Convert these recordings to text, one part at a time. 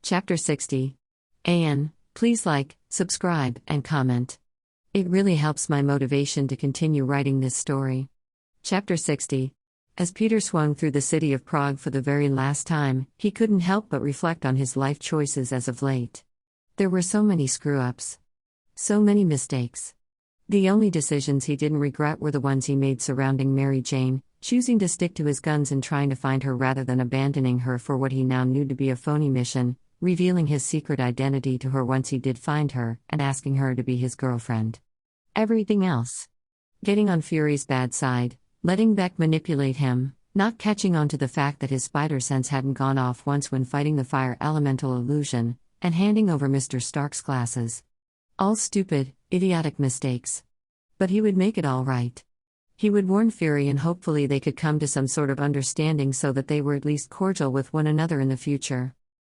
Chapter 60. Please like, subscribe, and comment. It really helps my motivation to continue writing this story. Chapter 60. As Peter swung through the city of Prague for the very last time, he couldn't help but reflect on his life choices as of late. There were so many screw-ups. So many mistakes. The only decisions he didn't regret were the ones he made surrounding Mary Jane, choosing to stick to his guns and trying to find her rather than abandoning her for what he now knew to be a phony mission, revealing his secret identity to her once he did find her, and asking her to be his girlfriend. Everything else. Getting on Fury's bad side, letting Beck manipulate him, not catching on to the fact that his spider sense hadn't gone off once when fighting the fire elemental illusion, and handing over Mr. Stark's glasses. All stupid, idiotic mistakes. But he would make it all right. He would warn Fury and hopefully they could come to some sort of understanding so that they were at least cordial with one another in the future.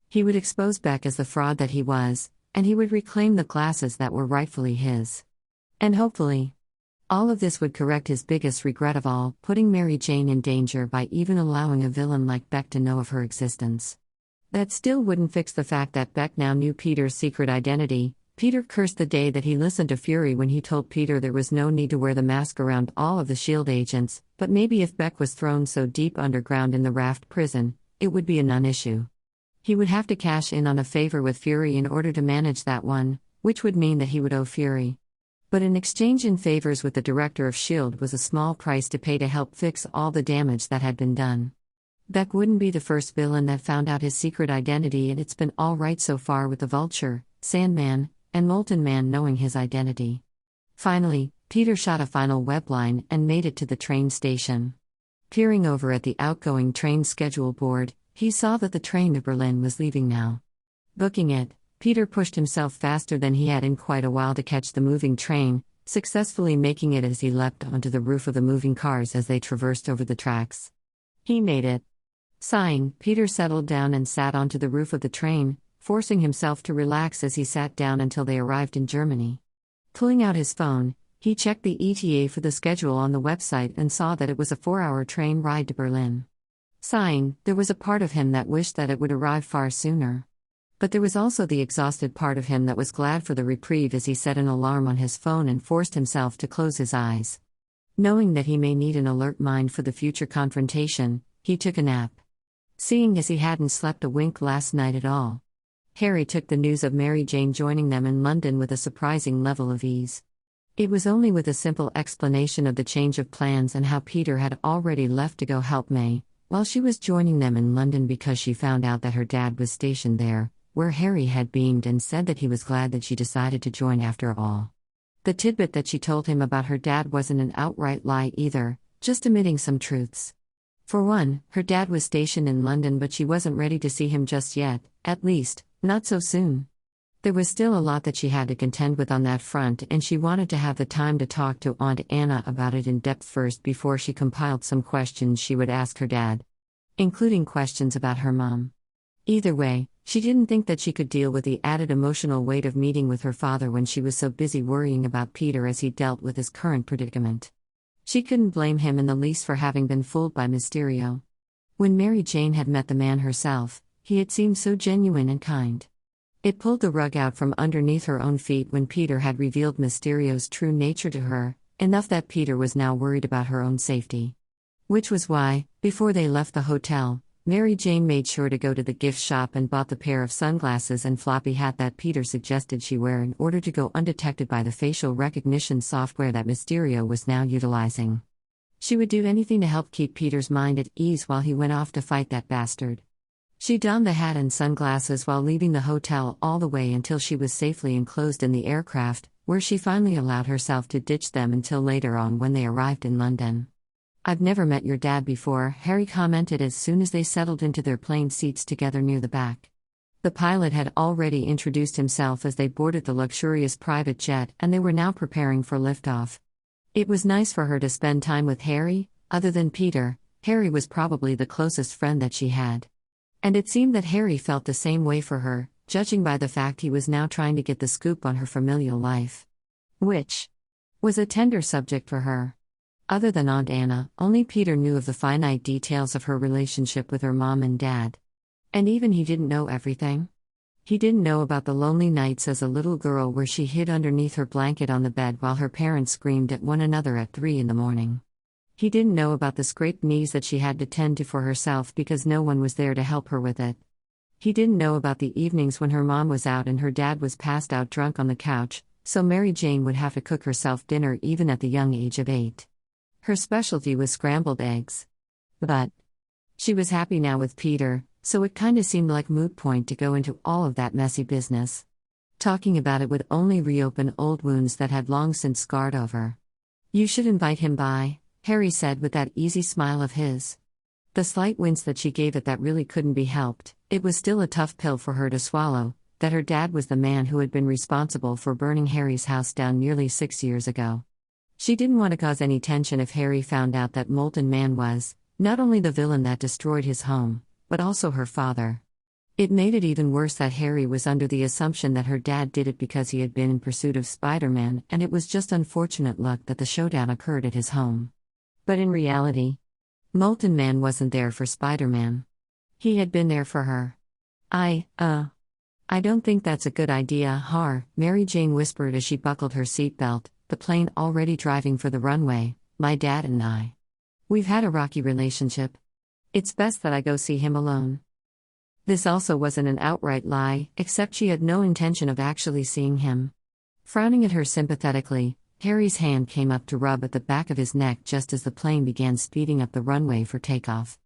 He would expose Beck as the fraud that he was, and he would reclaim the glasses that were rightfully his. And hopefully, all of this would correct his biggest regret of all, putting Mary Jane in danger by even allowing a villain like Beck to know of her existence. That still wouldn't fix the fact that Beck now knew Peter's secret identity. Peter cursed the day that he listened to Fury when he told Peter there was no need to wear the mask around all of the S.H.I.E.L.D. agents, but maybe if Beck was thrown so deep underground in the Raft prison, it would be a non-issue. He would have to cash in on a favor with Fury in order to manage that one, which would mean that he would owe Fury. But an exchange in favors with the director of S.H.I.E.L.D. was a small price to pay to help fix all the damage that had been done. Beck wouldn't be the first villain that found out his secret identity, and it's been all right so far with the Vulture, Sandman, and Molten Man knowing his identity. Finally, Peter shot a final webline and made it to the train station. Peering over at the outgoing train schedule board, he saw that the train to Berlin was leaving now. Booking it, Peter pushed himself faster than he had in quite a while to catch the moving train, successfully making it as he leapt onto the roof of the moving cars as they traversed over the tracks. He made it. Sighing, Peter settled down and sat onto the roof of the train, forcing himself to relax as he sat down until they arrived in Germany. Pulling out his phone, he checked the ETA for the schedule on the website and saw that it was a 4-hour train ride to Berlin. Sighing, there was a part of him that wished that it would arrive far sooner. But there was also the exhausted part of him that was glad for the reprieve as he set an alarm on his phone and forced himself to close his eyes. Knowing that he may need an alert mind for the future confrontation, he took a nap. Seeing as he hadn't slept a wink last night at all, Harry took the news of Mary Jane joining them in London with a surprising level of ease. It was only with a simple explanation of the change of plans and how Peter had already left to go help May, while she was joining them in London because she found out that her dad was stationed there, where Harry had beamed and said that he was glad that she decided to join after all. The tidbit that she told him about her dad wasn't an outright lie either, just omitting some truths. For one, her dad was stationed in London but she wasn't ready to see him just yet, at least, not so soon. There was still a lot that she had to contend with on that front, and she wanted to have the time to talk to Aunt Anna about it in depth first before she compiled some questions she would ask her dad, including questions about her mom. Either way, she didn't think that she could deal with the added emotional weight of meeting with her father when she was so busy worrying about Peter as he dealt with his current predicament. She couldn't blame him in the least for having been fooled by Mysterio. When Mary Jane had met the man herself, he had seemed so genuine and kind. It pulled the rug out from underneath her own feet when Peter had revealed Mysterio's true nature to her, enough that Peter was now worried about her own safety. Which was why, before they left the hotel, Mary Jane made sure to go to the gift shop and bought the pair of sunglasses and floppy hat that Peter suggested she wear in order to go undetected by the facial recognition software that Mysterio was now utilizing. She would do anything to help keep Peter's mind at ease while he went off to fight that bastard. She donned the hat and sunglasses while leaving the hotel all the way until she was safely enclosed in the aircraft, where she finally allowed herself to ditch them until later on when they arrived in London. "I've never met your dad before," Harry commented as soon as they settled into their plane seats together near the back. The pilot had already introduced himself as they boarded the luxurious private jet, and they were now preparing for liftoff. It was nice for her to spend time with Harry. Other than Peter, Harry was probably the closest friend that she had. And it seemed that Harry felt the same way for her, judging by the fact he was now trying to get the scoop on her familial life. Which was a tender subject for her. Other than Aunt Anna, only Peter knew of the finite details of her relationship with her mom and dad. And even he didn't know everything. He didn't know about the lonely nights as a little girl where she hid underneath her blanket on the bed while her parents screamed at one another at 3 in the morning. He didn't know about the scraped knees that she had to tend to for herself because no one was there to help her with it. He didn't know about the evenings when her mom was out and her dad was passed out drunk on the couch, so Mary Jane would have to cook herself dinner even at the young age of 8. Her specialty was scrambled eggs. But she was happy now with Peter, so it kinda seemed like moot point to go into all of that messy business. Talking about it would only reopen old wounds that had long since scarred over. "You should invite him by," Harry said with that easy smile of his. The slight wince that she gave it that really couldn't be helped, it was still a tough pill for her to swallow, that her dad was the man who had been responsible for burning Harry's house down nearly 6 years ago. She didn't want to cause any tension if Harry found out that Molten Man was, not only the villain that destroyed his home, but also her father. It made it even worse that Harry was under the assumption that her dad did it because he had been in pursuit of Spider-Man, and it was just unfortunate luck that the showdown occurred at his home. But in reality, Molten Man wasn't there for Spider-Man. He had been there for her. I don't think that's a good idea, Mary Jane whispered as she buckled her seatbelt, the plane already driving for the runway, my dad and I. We've had a rocky relationship. It's best that I go see him alone. This also wasn't an outright lie, except she had no intention of actually seeing him. Frowning at her sympathetically, Harry's hand came up to rub at the back of his neck just as the plane began speeding up the runway for takeoff.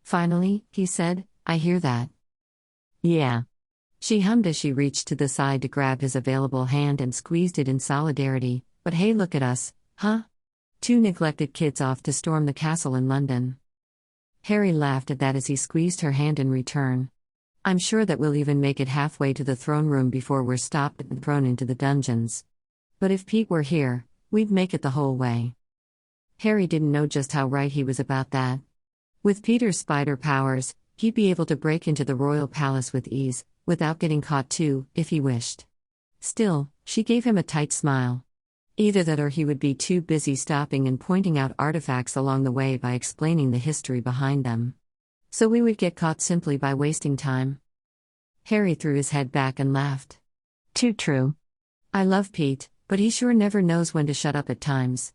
"Finally," he said, "I hear that." "Yeah." She hummed as she reached to the side to grab his available hand and squeezed it in solidarity. "But hey, look at us, huh? 2 neglected kids off to storm the castle in London." Harry laughed at that as he squeezed her hand in return. "I'm sure that we'll even make it halfway to the throne room before we're stopped and thrown into the dungeons. But if Pete were here, we'd make it the whole way." Harry didn't know just how right he was about that. With Peter's spider powers, he'd be able to break into the royal palace with ease, without getting caught too, if he wished. Still, she gave him a tight smile. Either that or he would be too busy stopping and pointing out artifacts along the way by explaining the history behind them. So we would get caught simply by wasting time. Harry threw his head back and laughed. "Too true. I love Pete, but he sure never knows when to shut up at times."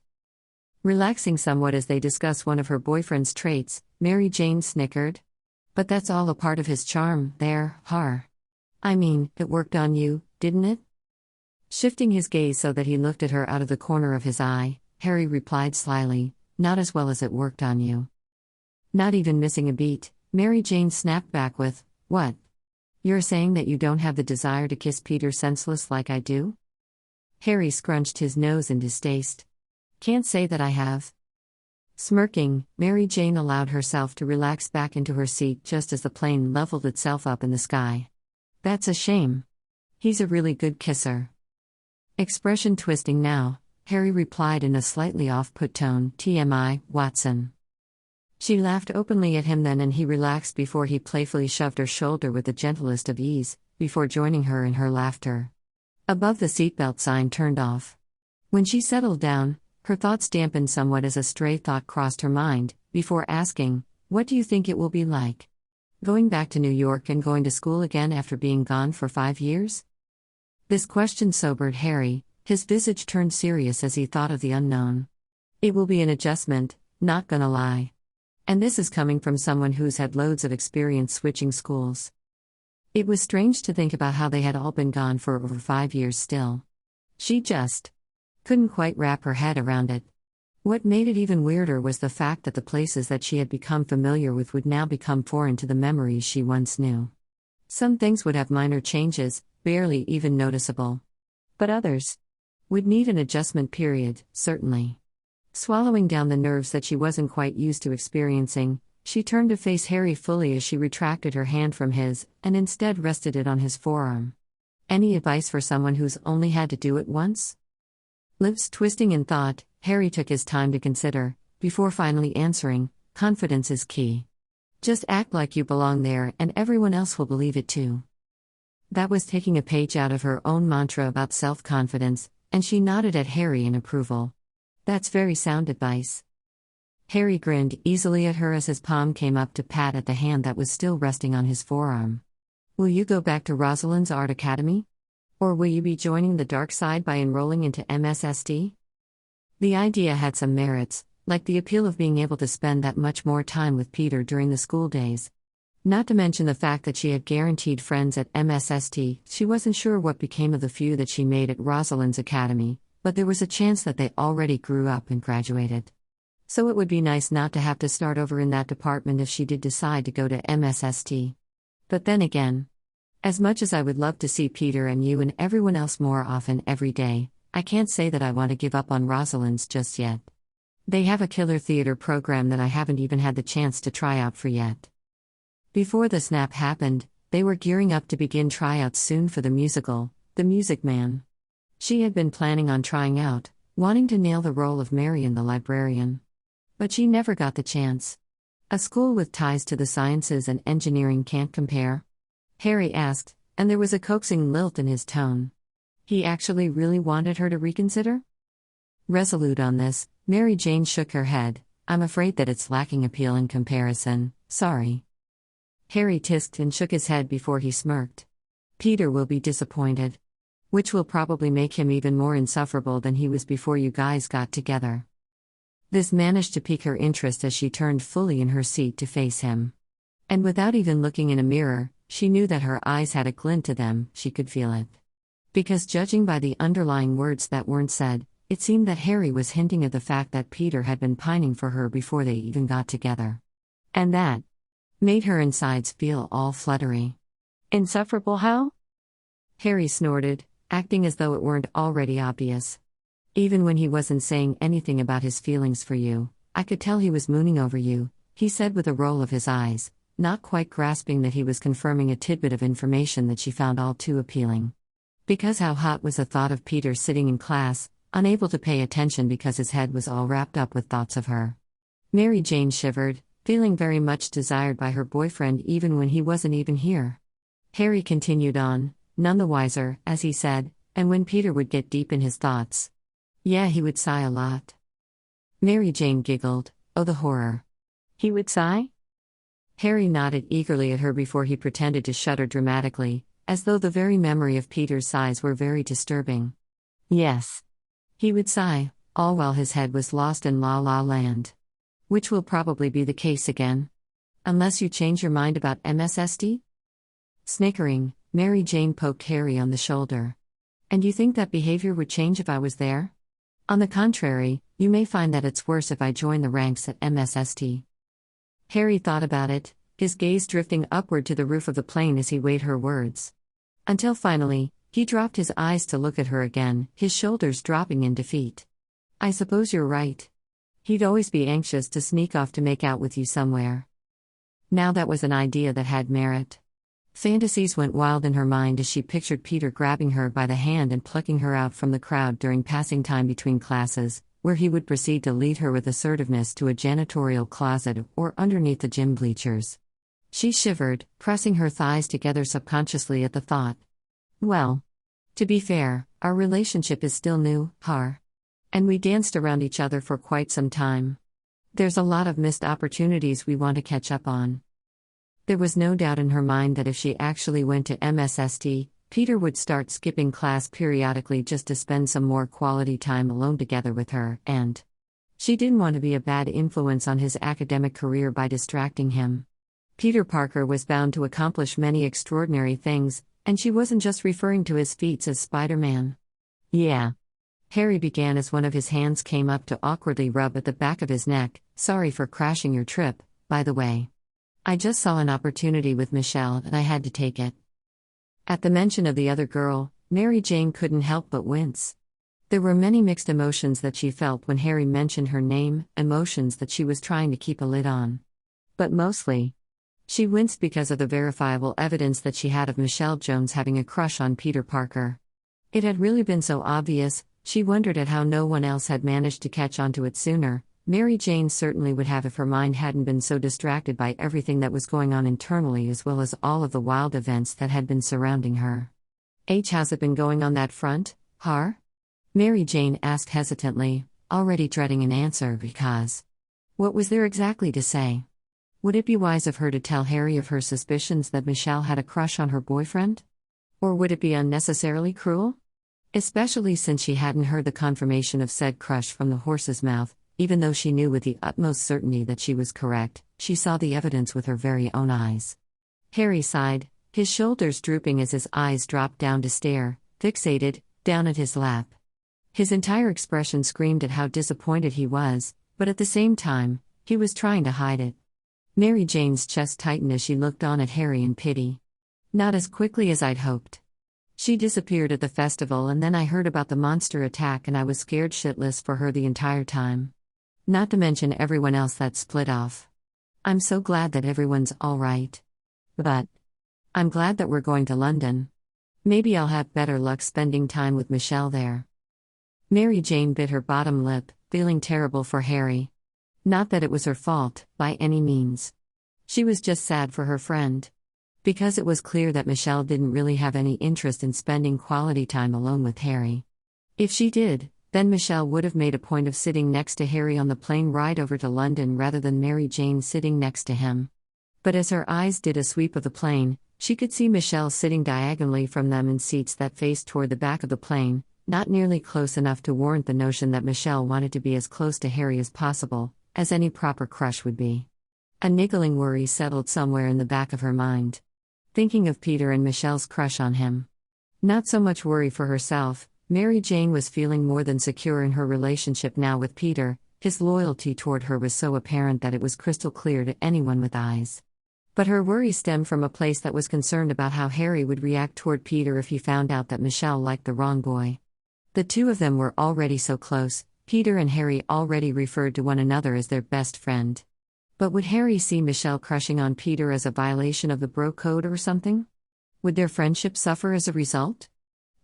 Relaxing somewhat as they discuss one of her boyfriend's traits, Mary Jane snickered. "But that's all a part of his charm, there, I mean, it worked on you, didn't it?" Shifting his gaze so that he looked at her out of the corner of his eye, Harry replied slyly, "Not as well as it worked on you." Not even missing a beat, Mary Jane snapped back with, "What? You're saying that you don't have the desire to kiss Peter senseless like I do?" Harry scrunched his nose in distaste. "Can't say that I have." Smirking, Mary Jane allowed herself to relax back into her seat just as the plane leveled itself up in the sky. "That's a shame. He's a really good kisser." Expression twisting now, Harry replied in a slightly off-put tone, "TMI, Watson." She laughed openly at him then and he relaxed before he playfully shoved her shoulder with the gentlest of ease, before joining her in her laughter. Above the seatbelt sign turned off. When she settled down, her thoughts dampened somewhat as a stray thought crossed her mind, before asking, "What do you think it will be like? Going back to New York and going to school again after being gone for 5 years?" This question sobered Harry, his visage turned serious as he thought of the unknown. "It will be an adjustment, not gonna lie. And this is coming from someone who's had loads of experience switching schools." It was strange to think about how they had all been gone for over 5 years still. She just couldn't quite wrap her head around it. What made it even weirder was the fact that the places that she had become familiar with would now become foreign to the memories she once knew. Some things would have minor changes, barely even noticeable. But others would need an adjustment period, certainly. Swallowing down the nerves that she wasn't quite used to experiencing, she turned to face Harry fully as she retracted her hand from his, and instead rested it on his forearm. "Any advice for someone who's only had to do it once?" Lips twisting in thought, Harry took his time to consider, before finally answering, "Confidence is key. Just act like you belong there and everyone else will believe it too." That was taking a page out of her own mantra about self-confidence, and she nodded at Harry in approval. "That's very sound advice." Harry grinned easily at her as his palm came up to pat at the hand that was still resting on his forearm. Will you go back to Rosalind's Art Academy? Or will you be joining the dark side by enrolling into MSSD? The idea had some merits, like the appeal of being able to spend that much more time with Peter during the school days. Not to mention the fact that she had guaranteed friends at MSST. She wasn't sure what became of the few that she made at Rosalind's Academy, but there was a chance that they already grew up and graduated. So it would be nice not to have to start over in that department if she did decide to go to MSST. But then again, as much as I would love to see Peter and you and everyone else more often every day, I can't say that I want to give up on Rosalind's just yet. They have a killer theater program that I haven't even had the chance to try out for yet. Before the snap happened, they were gearing up to begin tryouts soon for the musical, The Music Man. She had been planning on trying out, wanting to nail the role of Marion the librarian. But she never got the chance. A school with ties to the sciences and engineering can't compare? Harry asked, and there was a coaxing lilt in his tone. He actually really wanted her to reconsider? Resolute on this, Mary Jane shook her head. I'm afraid that it's lacking appeal in comparison, sorry. Harry tisked and shook his head before he smirked. Peter will be disappointed. Which will probably make him even more insufferable than he was before you guys got together. This managed to pique her interest as she turned fully in her seat to face him. And without even looking in a mirror, she knew that her eyes had a glint to them, she could feel it. Because judging by the underlying words that weren't said, it seemed that Harry was hinting at the fact that Peter had been pining for her before they even got together. And that made her insides feel all fluttery. Insufferable how? Harry snorted, acting as though it weren't already obvious. Even when he wasn't saying anything about his feelings for you, I could tell he was mooning over you, he said with a roll of his eyes, not quite grasping that he was confirming a tidbit of information that she found all too appealing. Because how hot was the thought of Peter sitting in class, unable to pay attention because his head was all wrapped up with thoughts of her. Mary Jane shivered, feeling very much desired by her boyfriend even when he wasn't even here. Harry continued on, none the wiser, as he said, and when Peter would get deep in his thoughts. Yeah, he would sigh a lot. Mary Jane giggled, oh the horror. He would sigh? Harry nodded eagerly at her before he pretended to shudder dramatically, as though the very memory of Peter's sighs were very disturbing. Yes. He would sigh, all while his head was lost in La La Land. Which will probably be the case again. Unless you change your mind about MSSD? Snickering, Mary Jane poked Harry on the shoulder. And you think that behavior would change if I was there? On the contrary, you may find that it's worse if I join the ranks at MSST. Harry thought about it, his gaze drifting upward to the roof of the plane as he weighed her words. Until finally, he dropped his eyes to look at her again, his shoulders dropping in defeat. I suppose you're right. He'd always be anxious to sneak off to make out with you somewhere. Now that was an idea that had merit. Fantasies went wild in her mind as she pictured Peter grabbing her by the hand and plucking her out from the crowd during passing time between classes, where he would proceed to lead her with assertiveness to a janitorial closet or underneath the gym bleachers. She shivered, pressing her thighs together subconsciously at the thought. Well, to be fair, our relationship is still new, Har. And we danced around each other for quite some time. There's a lot of missed opportunities we want to catch up on. There was no doubt in her mind that if she actually went to MSST, Peter would start skipping class periodically just to spend some more quality time alone together with her, and she didn't want to be a bad influence on his academic career by distracting him. Peter Parker was bound to accomplish many extraordinary things, and she wasn't just referring to his feats as Spider-Man. Yeah. Harry began as one of his hands came up to awkwardly rub at the back of his neck. Sorry for crashing your trip, by the way. I just saw an opportunity with Michelle and I had to take it. At the mention of the other girl, Mary Jane couldn't help but wince. There were many mixed emotions that she felt when Harry mentioned her name, emotions that she was trying to keep a lid on. But mostly, she winced because of the verifiable evidence that she had of Michelle Jones having a crush on Peter Parker. It had really been so obvious. She wondered at how no one else had managed to catch on to it sooner. Mary Jane certainly would have if her mind hadn't been so distracted by everything that was going on internally as well as all of the wild events that had been surrounding her. How's it been going on that front, Har? Mary Jane asked hesitantly, already dreading an answer because what was there exactly to say? Would it be wise of her to tell Harry of her suspicions that Michelle had a crush on her boyfriend? Or would it be unnecessarily cruel? Especially since she hadn't heard the confirmation of said crush from the horse's mouth, even though she knew with the utmost certainty that she was correct, she saw the evidence with her very own eyes. Harry sighed, his shoulders drooping as his eyes dropped down to stare, fixated, down at his lap. His entire expression screamed at how disappointed he was, but at the same time, he was trying to hide it. Mary Jane's chest tightened as she looked on at Harry in pity. Not as quickly as I'd hoped. She disappeared at the festival and then I heard about the monster attack and I was scared shitless for her the entire time. Not to mention everyone else that split off. I'm so glad that everyone's all right. But I'm glad that we're going to London. Maybe I'll have better luck spending time with Michelle there. Mary Jane bit her bottom lip, feeling terrible for Harry. Not that it was her fault, by any means. She was just sad for her friend. Because it was clear that Michelle didn't really have any interest in spending quality time alone with Harry. If she did, then Michelle would have made a point of sitting next to Harry on the plane ride over to London rather than Mary Jane sitting next to him. But as her eyes did a sweep of the plane, she could see Michelle sitting diagonally from them in seats that faced toward the back of the plane, not nearly close enough to warrant the notion that Michelle wanted to be as close to Harry as possible, as any proper crush would be. A niggling worry settled somewhere in the back of her mind. Thinking of Peter and Michelle's crush on him. Not so much worry for herself, Mary Jane was feeling more than secure in her relationship now with Peter. His loyalty toward her was so apparent that it was crystal clear to anyone with eyes. But her worry stemmed from a place that was concerned about how Harry would react toward Peter if he found out that Michelle liked the wrong boy. The two of them were already so close, Peter and Harry already referred to one another as their best friend. But would Harry see Michelle crushing on Peter as a violation of the bro code or something? Would their friendship suffer as a result?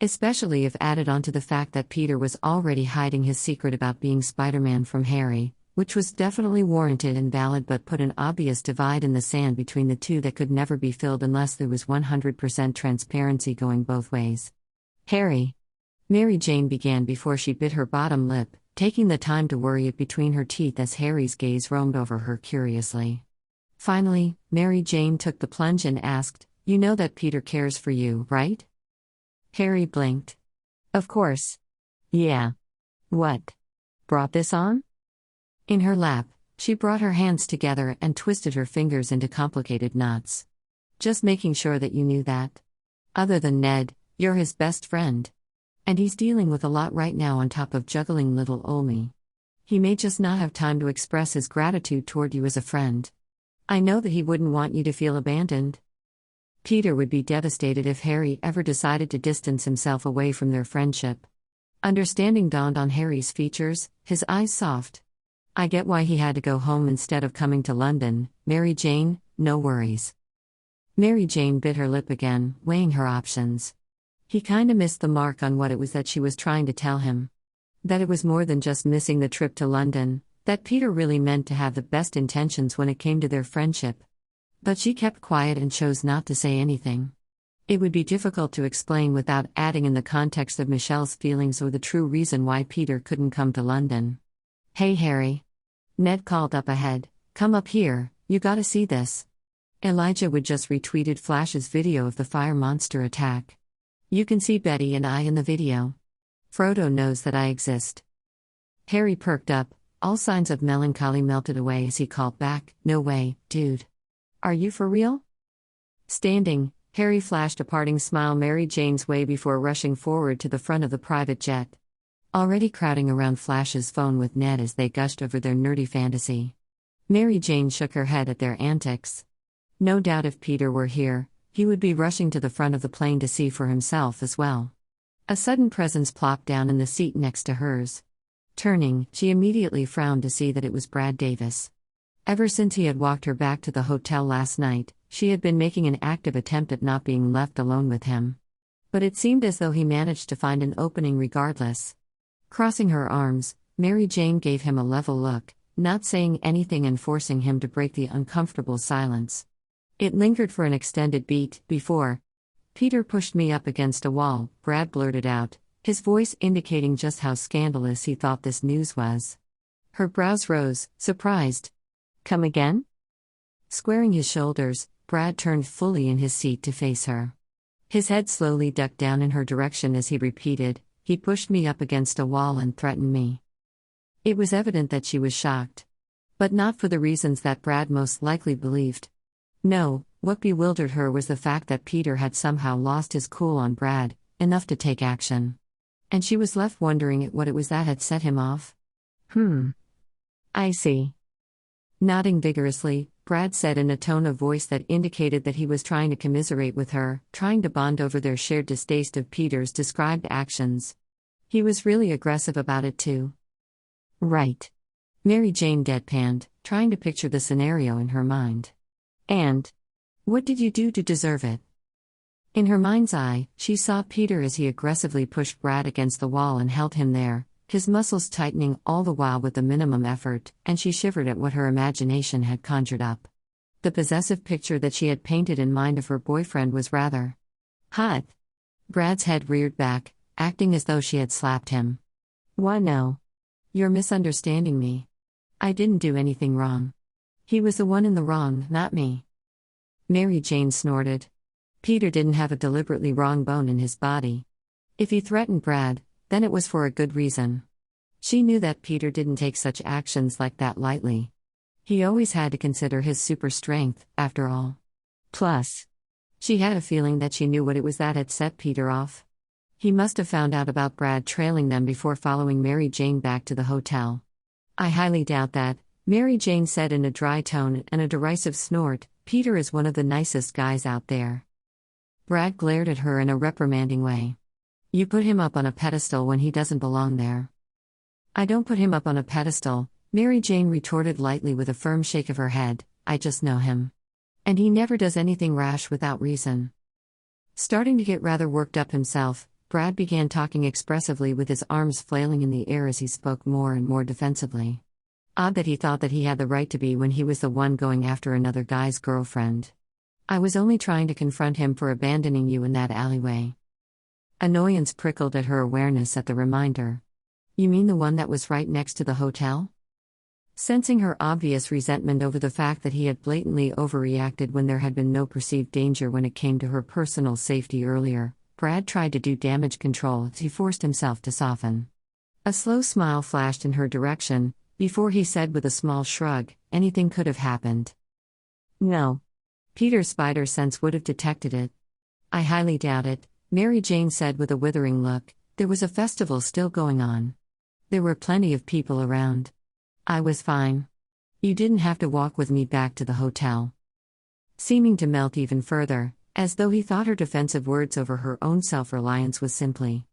Especially if added onto the fact that Peter was already hiding his secret about being Spider-Man from Harry, which was definitely warranted and valid but put an obvious divide in the sand between the two that could never be filled unless there was 100% transparency going both ways. Harry. Mary Jane began before she bit her bottom lip, taking the time to worry it between her teeth as Harry's gaze roamed over her curiously. Finally, Mary Jane took the plunge and asked, "You know that Peter cares for you, right?" Harry blinked. "Of course. Yeah. What? Brought this on?" In her lap, she brought her hands together and twisted her fingers into complicated knots. "Just making sure that you knew that. Other than Ned, you're his best friend. And he's dealing with a lot right now on top of juggling little Olmi. He may just not have time to express his gratitude toward you as a friend. I know that he wouldn't want you to feel abandoned." Peter would be devastated if Harry ever decided to distance himself away from their friendship. Understanding dawned on Harry's features, his eyes soft. "I get why he had to go home instead of coming to London, Mary Jane, no worries." Mary Jane bit her lip again, weighing her options. He kinda missed the mark on what it was that she was trying to tell him. That it was more than just missing the trip to London, that Peter really meant to have the best intentions when it came to their friendship. But she kept quiet and chose not to say anything. It would be difficult to explain without adding in the context of Michelle's feelings or the true reason why Peter couldn't come to London. "Hey Harry." Ned called up ahead, "Come up here, you gotta see this." Elijah would just retweeted Flash's video of the fire monster attack. "You can see Betty and I in the video. Frodo knows that I exist." Harry perked up, all signs of melancholy melted away as he called back, "No way, dude. Are you for real?" Standing, Harry flashed a parting smile Mary Jane's way before rushing forward to the front of the private jet. Already crowding around Flash's phone with Ned as they gushed over their nerdy fantasy. Mary Jane shook her head at their antics. No doubt if Peter were here, he would be rushing to the front of the plane to see for himself as well. A sudden presence plopped down in the seat next to hers. Turning, she immediately frowned to see that it was Brad Davis. Ever since he had walked her back to the hotel last night, she had been making an active attempt at not being left alone with him. But it seemed as though he managed to find an opening regardless. Crossing her arms, Mary Jane gave him a level look, not saying anything and forcing him to break the uncomfortable silence. It lingered for an extended beat before Peter pushed me up against a wall, Brad blurted out, his voice indicating just how scandalous he thought this news was. Her brows rose, surprised. "Come again?" Squaring his shoulders, Brad turned fully in his seat to face her. His head slowly ducked down in her direction as he repeated, "He pushed me up against a wall and threatened me." It was evident that she was shocked. But not for the reasons that Brad most likely believed. No, what bewildered her was the fact that Peter had somehow lost his cool on Brad, enough to take action. And she was left wondering what it was that had set him off. I see. Nodding vigorously, Brad said in a tone of voice that indicated that he was trying to commiserate with her, trying to bond over their shared distaste of Peter's described actions. He was really aggressive about it too. Right. Mary Jane deadpanned, trying to picture the scenario in her mind. And what did you do to deserve it? In her mind's eye, she saw Peter as he aggressively pushed Brad against the wall and held him there, his muscles tightening all the while with the minimum effort, and she shivered at what her imagination had conjured up. The possessive picture that she had painted in mind of her boyfriend was rather hot. Brad's head reared back, acting as though she had slapped him. Why no? You're misunderstanding me. I didn't do anything wrong. He was the one in the wrong, not me. Mary Jane snorted. Peter didn't have a deliberately wrong bone in his body. If he threatened Brad, then it was for a good reason. She knew that Peter didn't take such actions like that lightly. He always had to consider his super strength, after all. Plus, she had a feeling that she knew what it was that had set Peter off. He must have found out about Brad trailing them before following Mary Jane back to the hotel. I highly doubt that, Mary Jane said in a dry tone and a derisive snort. Peter is one of the nicest guys out there. Brad glared at her in a reprimanding way. You put him up on a pedestal when he doesn't belong there. I don't put him up on a pedestal, Mary Jane retorted lightly with a firm shake of her head. I just know him. And he never does anything rash without reason. Starting to get rather worked up himself, Brad began talking expressively with his arms flailing in the air as he spoke more and more defensively. Odd that he thought that he had the right to be when he was the one going after another guy's girlfriend. I was only trying to confront him for abandoning you in that alleyway. Annoyance prickled at her awareness at the reminder. You mean the one that was right next to the hotel? Sensing her obvious resentment over the fact that he had blatantly overreacted when there had been no perceived danger when it came to her personal safety earlier, Brad tried to do damage control as he forced himself to soften. A slow smile flashed in her direction, before he said with a small shrug, anything could have happened. No. Peter's spider sense would have detected it. I highly doubt it, Mary Jane said with a withering look. There was a festival still going on. There were plenty of people around. I was fine. You didn't have to walk with me back to the hotel. Seeming to melt even further, as though he thought her defensive words over her own self-reliance was simply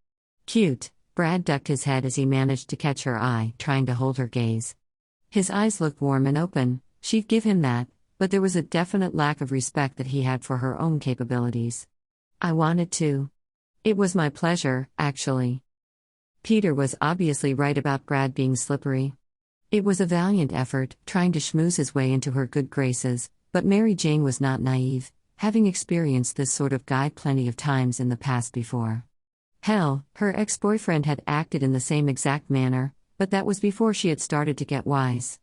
cute, Brad ducked his head as he managed to catch her eye, trying to hold her gaze. His eyes looked warm and open, she'd give him that, but there was a definite lack of respect that he had for her own capabilities. I wanted to. It was my pleasure, actually. Peter was obviously right about Brad being slippery. It was a valiant effort, trying to schmooze his way into her good graces, but Mary Jane was not naive, having experienced this sort of guy plenty of times in the past before. Hell, her ex-boyfriend had acted in the same exact manner, but that was before she had started to get wise.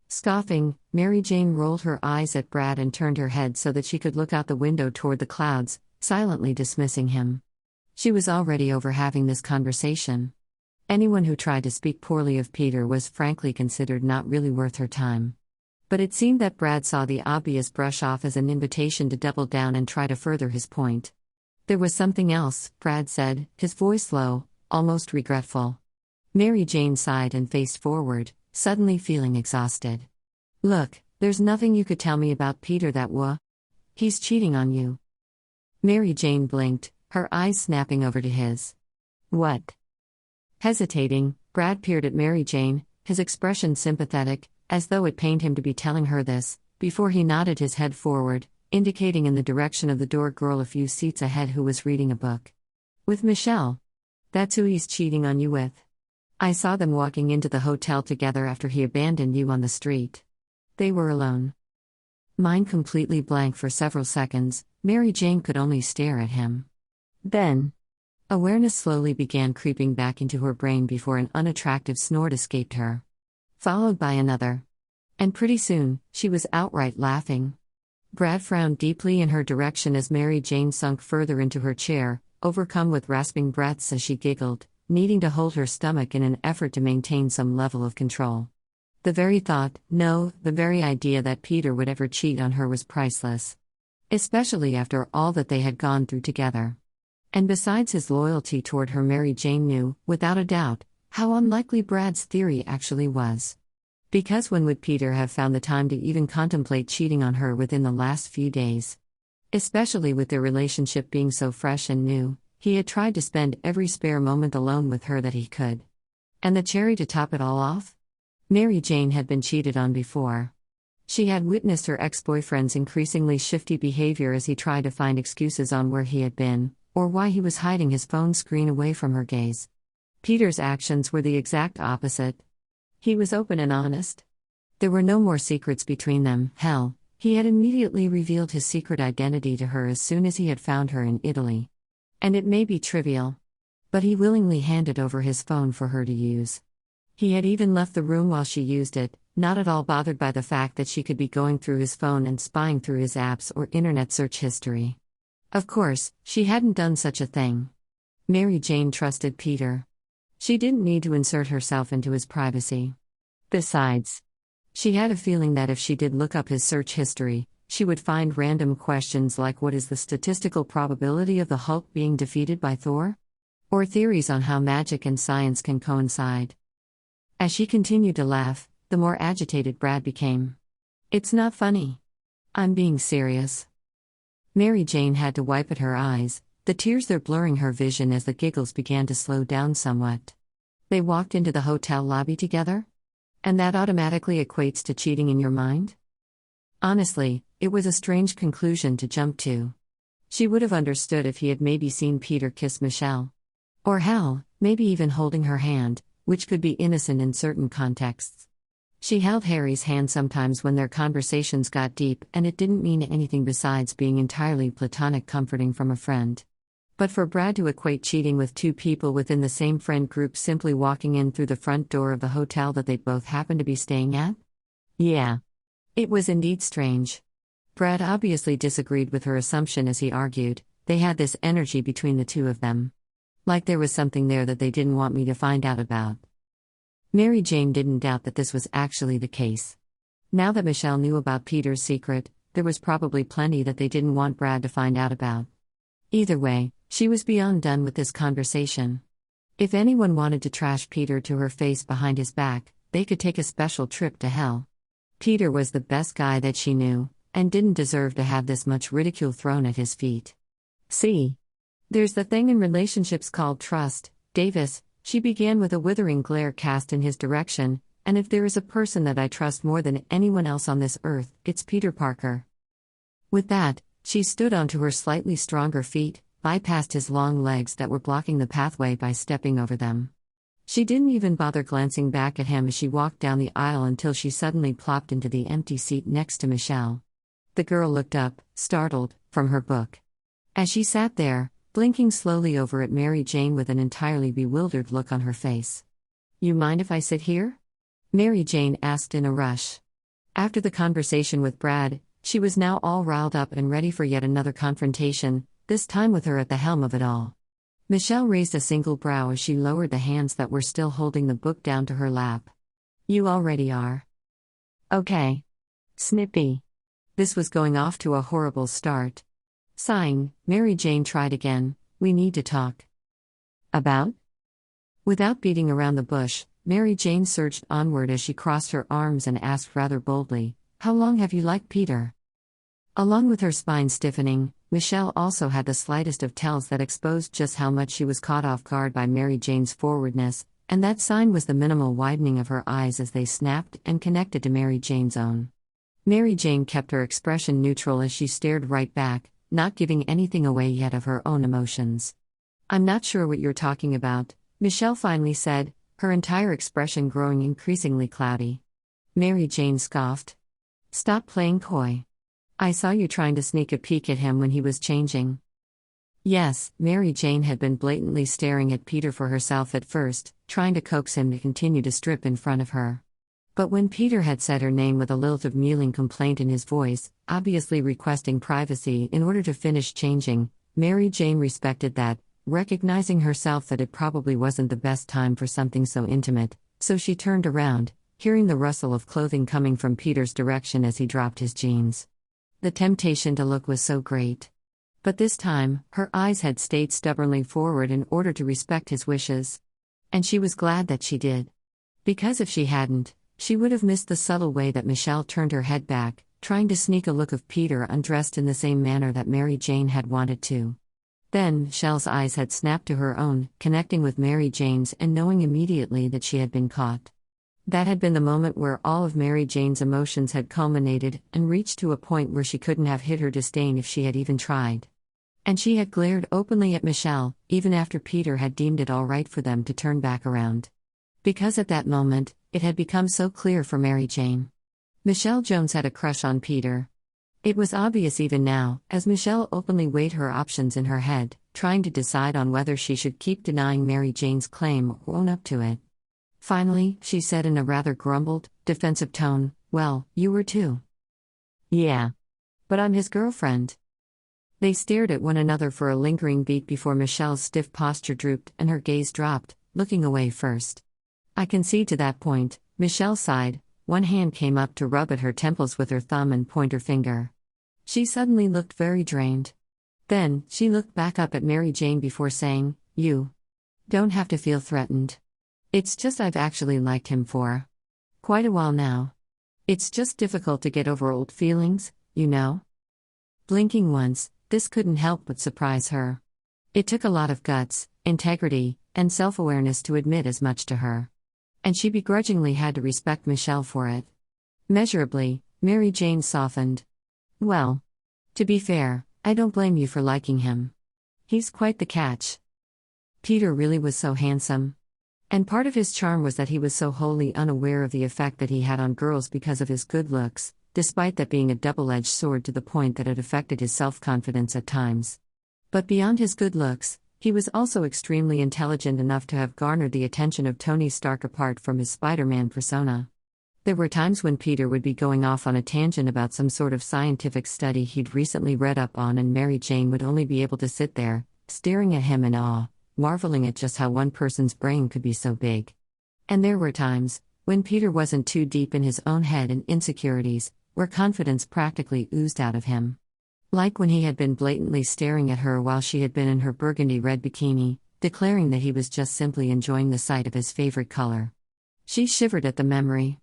Scoffing, Mary Jane rolled her eyes at Brad and turned her head so that she could look out the window toward the clouds, silently dismissing him. She was already over having this conversation. Anyone who tried to speak poorly of Peter was frankly considered not really worth her time. But it seemed that Brad saw the obvious brush off as an invitation to double down and try to further his point. There was something else, Brad said, his voice low, almost regretful. Mary Jane sighed and faced forward, suddenly feeling exhausted. Look, there's nothing you could tell me about Peter that he's cheating on you. Mary Jane blinked, her eyes snapping over to his. What? Hesitating, Brad peered at Mary Jane, his expression sympathetic, as though it pained him to be telling her this, before he nodded his head forward, indicating in the direction of the door girl a few seats ahead who was reading a book. With Michelle. That's who he's cheating on you with. I saw them walking into the hotel together after he abandoned you on the street. They were alone. Mind completely blank for several seconds, Mary Jane could only stare at him. Then, awareness slowly began creeping back into her brain before an unattractive snort escaped her. Followed by another. And pretty soon, she was outright laughing. Brad frowned deeply in her direction as Mary Jane sunk further into her chair, overcome with rasping breaths as she giggled, needing to hold her stomach in an effort to maintain some level of control. The very thought, no, the very idea that Peter would ever cheat on her was priceless. Especially after all that they had gone through together. And besides his loyalty toward her, Mary Jane knew, without a doubt, how unlikely Brad's theory actually was. Because when would Peter have found the time to even contemplate cheating on her within the last few days? Especially with their relationship being so fresh and new, he had tried to spend every spare moment alone with her that he could. And the cherry to top it all off? Mary Jane had been cheated on before. She had witnessed her ex-boyfriend's increasingly shifty behavior as he tried to find excuses on where he had been, or why he was hiding his phone screen away from her gaze. Peter's actions were the exact opposite. He was open and honest. There were no more secrets between them. Hell, he had immediately revealed his secret identity to her as soon as he had found her in Italy. And it may be trivial, but he willingly handed over his phone for her to use. He had even left the room while she used it, not at all bothered by the fact that she could be going through his phone and spying through his apps or internet search history. Of course, she hadn't done such a thing. Mary Jane trusted Peter. She didn't need to insert herself into his privacy. Besides, she had a feeling that if she did look up his search history, she would find random questions like what is the statistical probability of the Hulk being defeated by Thor? Or theories on how magic and science can coincide. As she continued to laugh, the more agitated Brad became. It's not funny. I'm being serious. Mary Jane had to wipe at her eyes, the tears there blurring her vision as the giggles began to slow down somewhat. They walked into the hotel lobby together? And that automatically equates to cheating in your mind? Honestly, it was a strange conclusion to jump to. She would have understood if he had maybe seen Peter kiss Michelle. Or hell, maybe even holding her hand, which could be innocent in certain contexts. She held Harry's hand sometimes when their conversations got deep, and it didn't mean anything besides being entirely platonic comforting from a friend. But for Brad to equate cheating with two people within the same friend group simply walking in through the front door of the hotel that they both happened to be staying at? Yeah. It was indeed strange. Brad obviously disagreed with her assumption as he argued, they had this energy between the two of them. Like there was something there that they didn't want me to find out about. Mary Jane didn't doubt that this was actually the case. Now that Michelle knew about Peter's secret, there was probably plenty that they didn't want Brad to find out about. Either way, she was beyond done with this conversation. If anyone wanted to trash Peter to her face behind his back, they could take a special trip to hell. Peter was the best guy that she knew, and didn't deserve to have this much ridicule thrown at his feet. See? There's the thing in relationships called trust, Davis, she began with a withering glare cast in his direction, and if there is a person that I trust more than anyone else on this earth, it's Peter Parker. With that, she stood onto her slightly stronger feet, bypassed his long legs that were blocking the pathway by stepping over them. She didn't even bother glancing back at him as she walked down the aisle until she suddenly plopped into the empty seat next to Michelle. The girl looked up, startled, from her book. As she sat there, blinking slowly over at Mary Jane with an entirely bewildered look on her face. You mind if I sit here? Mary Jane asked in a rush. After the conversation with Brad, she was now all riled up and ready for yet another confrontation, this time with her at the helm of it all. Michelle raised a single brow as she lowered the hands that were still holding the book down to her lap. You already are. Okay. Snippy. This was going off to a horrible start. Sighing, Mary Jane tried again, we need to talk. About? Without beating around the bush, Mary Jane surged onward as she crossed her arms and asked rather boldly, how long have you liked Peter? Along with her spine stiffening, Michelle also had the slightest of tells that exposed just how much she was caught off guard by Mary Jane's forwardness, and that sign was the minimal widening of her eyes as they snapped and connected to Mary Jane's own. Mary Jane kept her expression neutral as she stared right back, not giving anything away yet of her own emotions. I'm not sure what you're talking about, Michelle finally said, her entire expression growing increasingly cloudy. Mary Jane scoffed. Stop playing coy. I saw you trying to sneak a peek at him when he was changing. Yes, Mary Jane had been blatantly staring at Peter for herself at first, trying to coax him to continue to strip in front of her. But when Peter had said her name with a lilt of mewling complaint in his voice, obviously requesting privacy in order to finish changing, Mary Jane respected that, recognizing herself that it probably wasn't the best time for something so intimate, so she turned around, hearing the rustle of clothing coming from Peter's direction as he dropped his jeans. The temptation to look was so great. But this time, her eyes had stayed stubbornly forward in order to respect his wishes. And she was glad that she did. Because if she hadn't, she would have missed the subtle way that Michelle turned her head back, trying to sneak a look of Peter undressed in the same manner that Mary Jane had wanted to. Then, Michelle's eyes had snapped to her own, connecting with Mary Jane's and knowing immediately that she had been caught. That had been the moment where all of Mary Jane's emotions had culminated and reached to a point where she couldn't have hid her disdain if she had even tried. And she had glared openly at Michelle, even after Peter had deemed it all right for them to turn back around. Because at that moment, it had become so clear for Mary Jane. Michelle Jones had a crush on Peter. It was obvious even now, as Michelle openly weighed her options in her head, trying to decide on whether she should keep denying Mary Jane's claim or own up to it. Finally, she said in a rather grumbled, defensive tone, "Well, you were too." "Yeah. But I'm his girlfriend." They stared at one another for a lingering beat before Michelle's stiff posture drooped and her gaze dropped, looking away first. "I concede to that point," Michelle sighed. One hand came up to rub at her temples with her thumb and pointer finger. She suddenly looked very drained. Then, she looked back up at Mary Jane before saying, "You don't have to feel threatened. It's just I've actually liked him for quite a while now. It's just difficult to get over old feelings, you know?" Blinking once, this couldn't help but surprise her. It took a lot of guts, integrity, and self-awareness to admit as much to her. And she begrudgingly had to respect Michelle for it. Measurably, Mary Jane softened. "Well, to be fair, I don't blame you for liking him. He's quite the catch. Peter really was so handsome. And part of his charm was that he was so wholly unaware of the effect that he had on girls because of his good looks, despite that being a double-edged sword to the point that it affected his self-confidence at times. But beyond his good looks, he was also extremely intelligent enough to have garnered the attention of Tony Stark apart from his Spider-Man persona. There were times when Peter would be going off on a tangent about some sort of scientific study he'd recently read up on, and Mary Jane would only be able to sit there, staring at him in awe, marveling at just how one person's brain could be so big. And there were times, when Peter wasn't too deep in his own head and insecurities, where confidence practically oozed out of him. Like when he had been blatantly staring at her while she had been in her burgundy red bikini, declaring that he was just simply enjoying the sight of his favorite color. She shivered at the memory.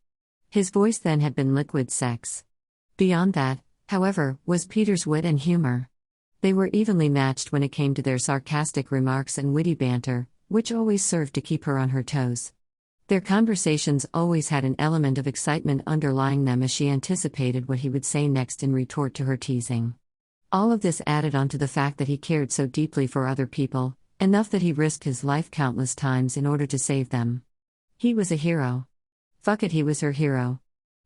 His voice then had been liquid sex. Beyond that, however, was Peter's wit and humor. They were evenly matched when it came to their sarcastic remarks and witty banter, which always served to keep her on her toes. Their conversations always had an element of excitement underlying them as she anticipated what he would say next in retort to her teasing. All of this added on to the fact that he cared so deeply for other people, enough that he risked his life countless times in order to save them. He was a hero. Fuck it, he was her hero.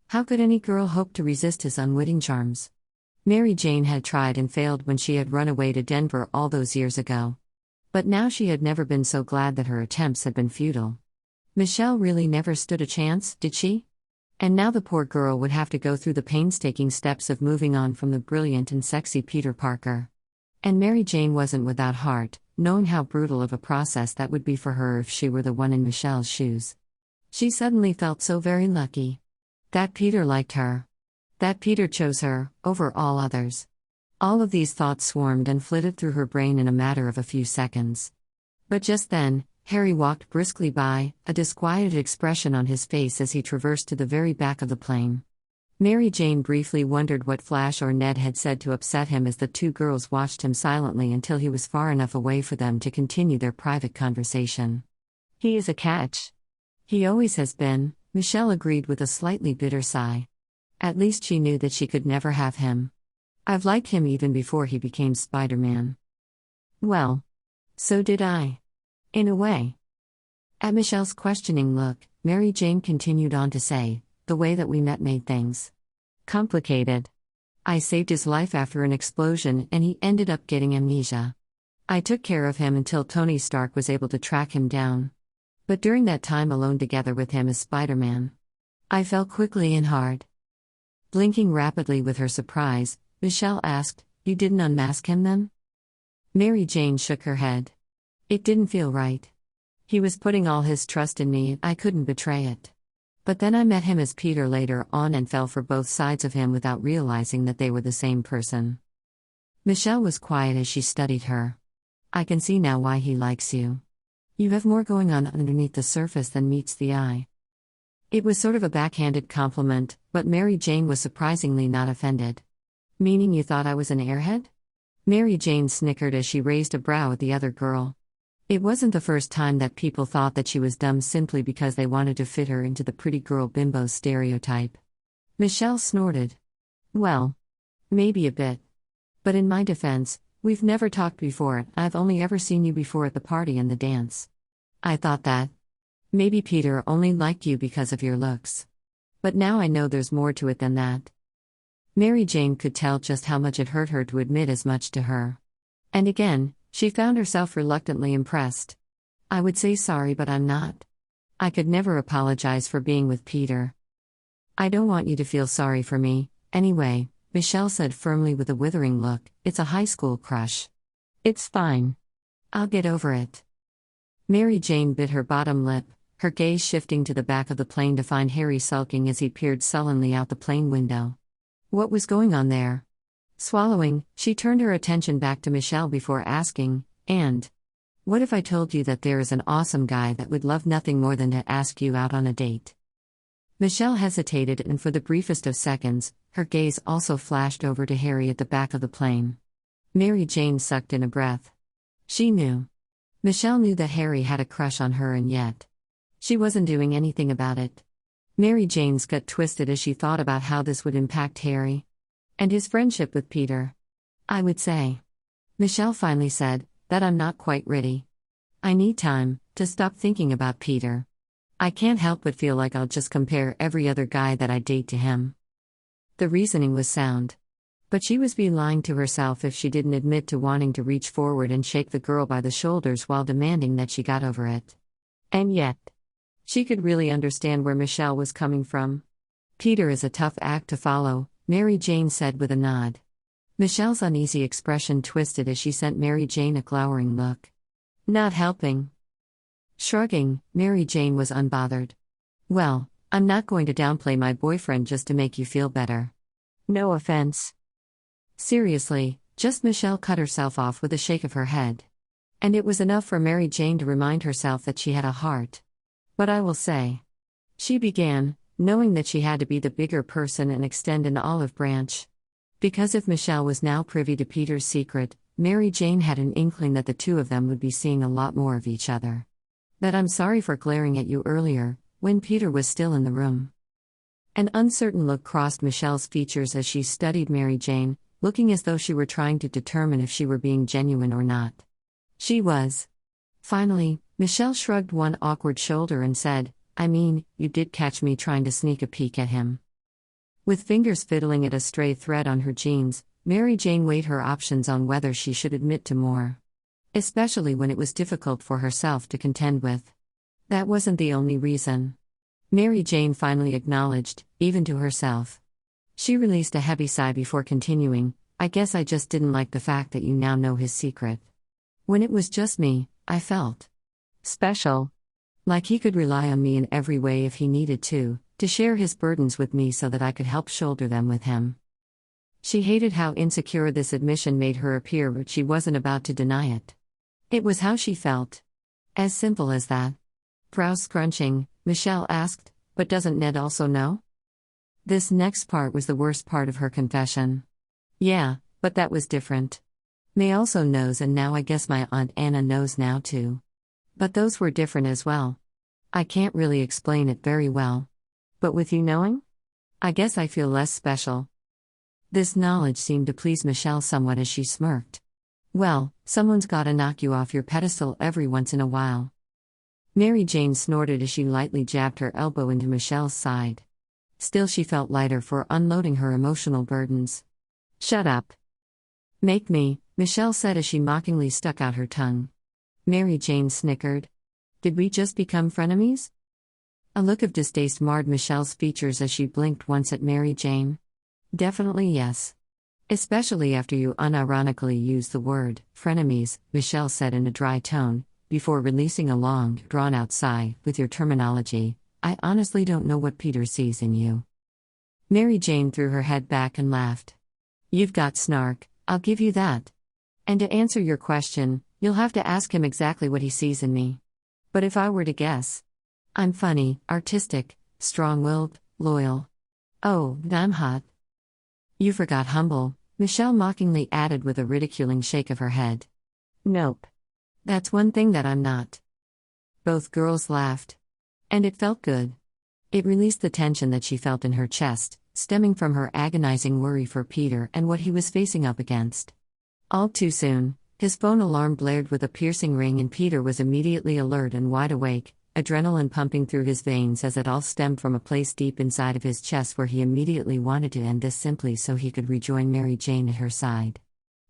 How could any girl hope to resist his unwitting charms? Mary Jane had tried and failed when she had run away to Denver all those years ago. But now she had never been so glad that her attempts had been futile. Michelle really never stood a chance, did she? And now the poor girl would have to go through the painstaking steps of moving on from the brilliant and sexy Peter Parker. And Mary Jane wasn't without heart, knowing how brutal of a process that would be for her if she were the one in Michelle's shoes. She suddenly felt so very lucky. That Peter liked her. That Peter chose her, over all others. All of these thoughts swarmed and flitted through her brain in a matter of a few seconds. But just then, Harry walked briskly by, a disquieted expression on his face as he traversed to the very back of the plane. Mary Jane briefly wondered what Flash or Ned had said to upset him as the two girls watched him silently until he was far enough away for them to continue their private conversation. "He is a catch. He always has been," Michelle agreed with a slightly bitter sigh. At least she knew that she could never have him. "I've liked him even before he became Spider-Man." "Well, so did I. In a way." At Michelle's questioning look, Mary Jane continued on to say, "The way that we met made things complicated. I saved his life after an explosion and he ended up getting amnesia. I took care of him until Tony Stark was able to track him down. But during that time alone together with him as Spider-Man, I fell quickly and hard. Blinking rapidly with her surprise, Michelle asked, "You didn't unmask him then?" Mary Jane shook her head. It didn't feel right. He was putting all his trust in me and I couldn't betray it. But then I met him as Peter later on and fell for both sides of him without realizing that they were the same person. Michelle was quiet as she studied her. I can see now why he likes you. You have more going on underneath the surface than meets the eye. It was sort of a backhanded compliment, but Mary Jane was surprisingly not offended. Meaning you thought I was an airhead? Mary Jane snickered as she raised a brow at the other girl. It wasn't the first time that people thought that she was dumb simply because they wanted to fit her into the pretty girl bimbo stereotype. Michelle snorted. Well, maybe a bit. But in my defense, we've never talked before, I've only ever seen you before at the party and the dance. I thought that. Maybe Peter only liked you because of your looks. But now I know there's more to it than that. Mary Jane could tell just how much it hurt her to admit as much to her. And again, she found herself reluctantly impressed. I would say sorry, but I'm not. I could never apologize for being with Peter. I don't want you to feel sorry for me, anyway, Michelle said firmly with a withering look. It's a high school crush. It's fine. I'll get over it. Mary Jane bit her bottom lip, her gaze shifting to the back of the plane to find Harry sulking as he peered sullenly out the plane window. What was going on there? Swallowing, she turned her attention back to Michelle before asking, "And what if I told you that there is an awesome guy that would love nothing more than to ask you out on a date?" Michelle hesitated, and for the briefest of seconds, her gaze also flashed over to Harry at the back of the plane. Mary Jane sucked in a breath. She knew. Michelle knew that Harry had a crush on her, and yet she wasn't doing anything about it. Mary Jane's gut twisted as she thought about how this would impact Harry and his friendship with Peter. "I would say," Michelle finally said, "that I'm not quite ready. I need time to stop thinking about Peter. I can't help but feel like I'll just compare every other guy that I date to him." The reasoning was sound. But she was lying to herself if she didn't admit to wanting to reach forward and shake the girl by the shoulders while demanding that she got over it. And yet, she could really understand where Michelle was coming from. "Peter is a tough act to follow," Mary Jane said with a nod. Michelle's uneasy expression twisted as she sent Mary Jane a glowering look. Not helping. Shrugging, Mary Jane was unbothered. "Well, I'm not going to downplay my boyfriend just to make you feel better. No offense." Seriously, just Michelle cut herself off with a shake of her head. And it was enough for Mary Jane to remind herself that she had a heart. "But I will say," she began, knowing that she had to be the bigger person and extend an olive branch. Because if Michelle was now privy to Peter's secret, Mary Jane had an inkling that the two of them would be seeing a lot more of each other. "That I'm sorry for glaring at you earlier, when Peter was still in the room." An uncertain look crossed Michelle's features as she studied Mary Jane, looking as though she were trying to determine if she were being genuine or not. She was. Finally, Michelle shrugged one awkward shoulder and said, "I mean, you did catch me trying to sneak a peek at him." With fingers fiddling at a stray thread on her jeans, Mary Jane weighed her options on whether she should admit to more. Especially when it was difficult for herself to contend with. That wasn't the only reason. Mary Jane finally acknowledged, even to herself. She released a heavy sigh before continuing, "I guess I just didn't like the fact that you now know his secret. When it was just me, I felt special. Like he could rely on me in every way if he needed to share his burdens with me so that I could help shoulder them with him." She hated how insecure this admission made her appear, but she wasn't about to deny it. It was how she felt. As simple as that. Brows scrunching, Michelle asked, "But doesn't Ned also know?" This next part was the worst part of her confession. "Yeah, but that was different. May also knows, and now I guess my Aunt Anna knows now too. But those were different as well. I can't really explain it very well. But with you knowing? I guess I feel less special." This knowledge seemed to please Michelle somewhat as she smirked. "Well, someone's gotta knock you off your pedestal every once in a while." Mary Jane snorted as she lightly jabbed her elbow into Michelle's side. Still, she felt lighter for unloading her emotional burdens. "Shut up. Make me," Michelle said as she mockingly stuck out her tongue. Mary Jane snickered. "Did we just become frenemies?" A look of distaste marred Michelle's features as she blinked once at Mary Jane. Definitely yes. Especially after you unironically used the word frenemies, Michelle said in a dry tone, before releasing a long, drawn-out sigh. With your terminology, I honestly don't know what Peter sees in you. Mary Jane threw her head back and laughed. You've got snark, I'll give you that. And to answer your question, you'll have to ask him exactly what he sees in me. But if I were to guess, I'm funny, artistic, strong-willed, loyal. Oh, I'm hot. You forgot humble, Michelle mockingly added with a ridiculing shake of her head. Nope. That's one thing that I'm not. Both girls laughed. And it felt good. It released the tension that she felt in her chest, stemming from her agonizing worry for Peter and what he was facing up against. All too soon, his phone alarm blared with a piercing ring and Peter was immediately alert and wide awake, adrenaline pumping through his veins as it all stemmed from a place deep inside of his chest where he immediately wanted to end this simply so he could rejoin Mary Jane at her side.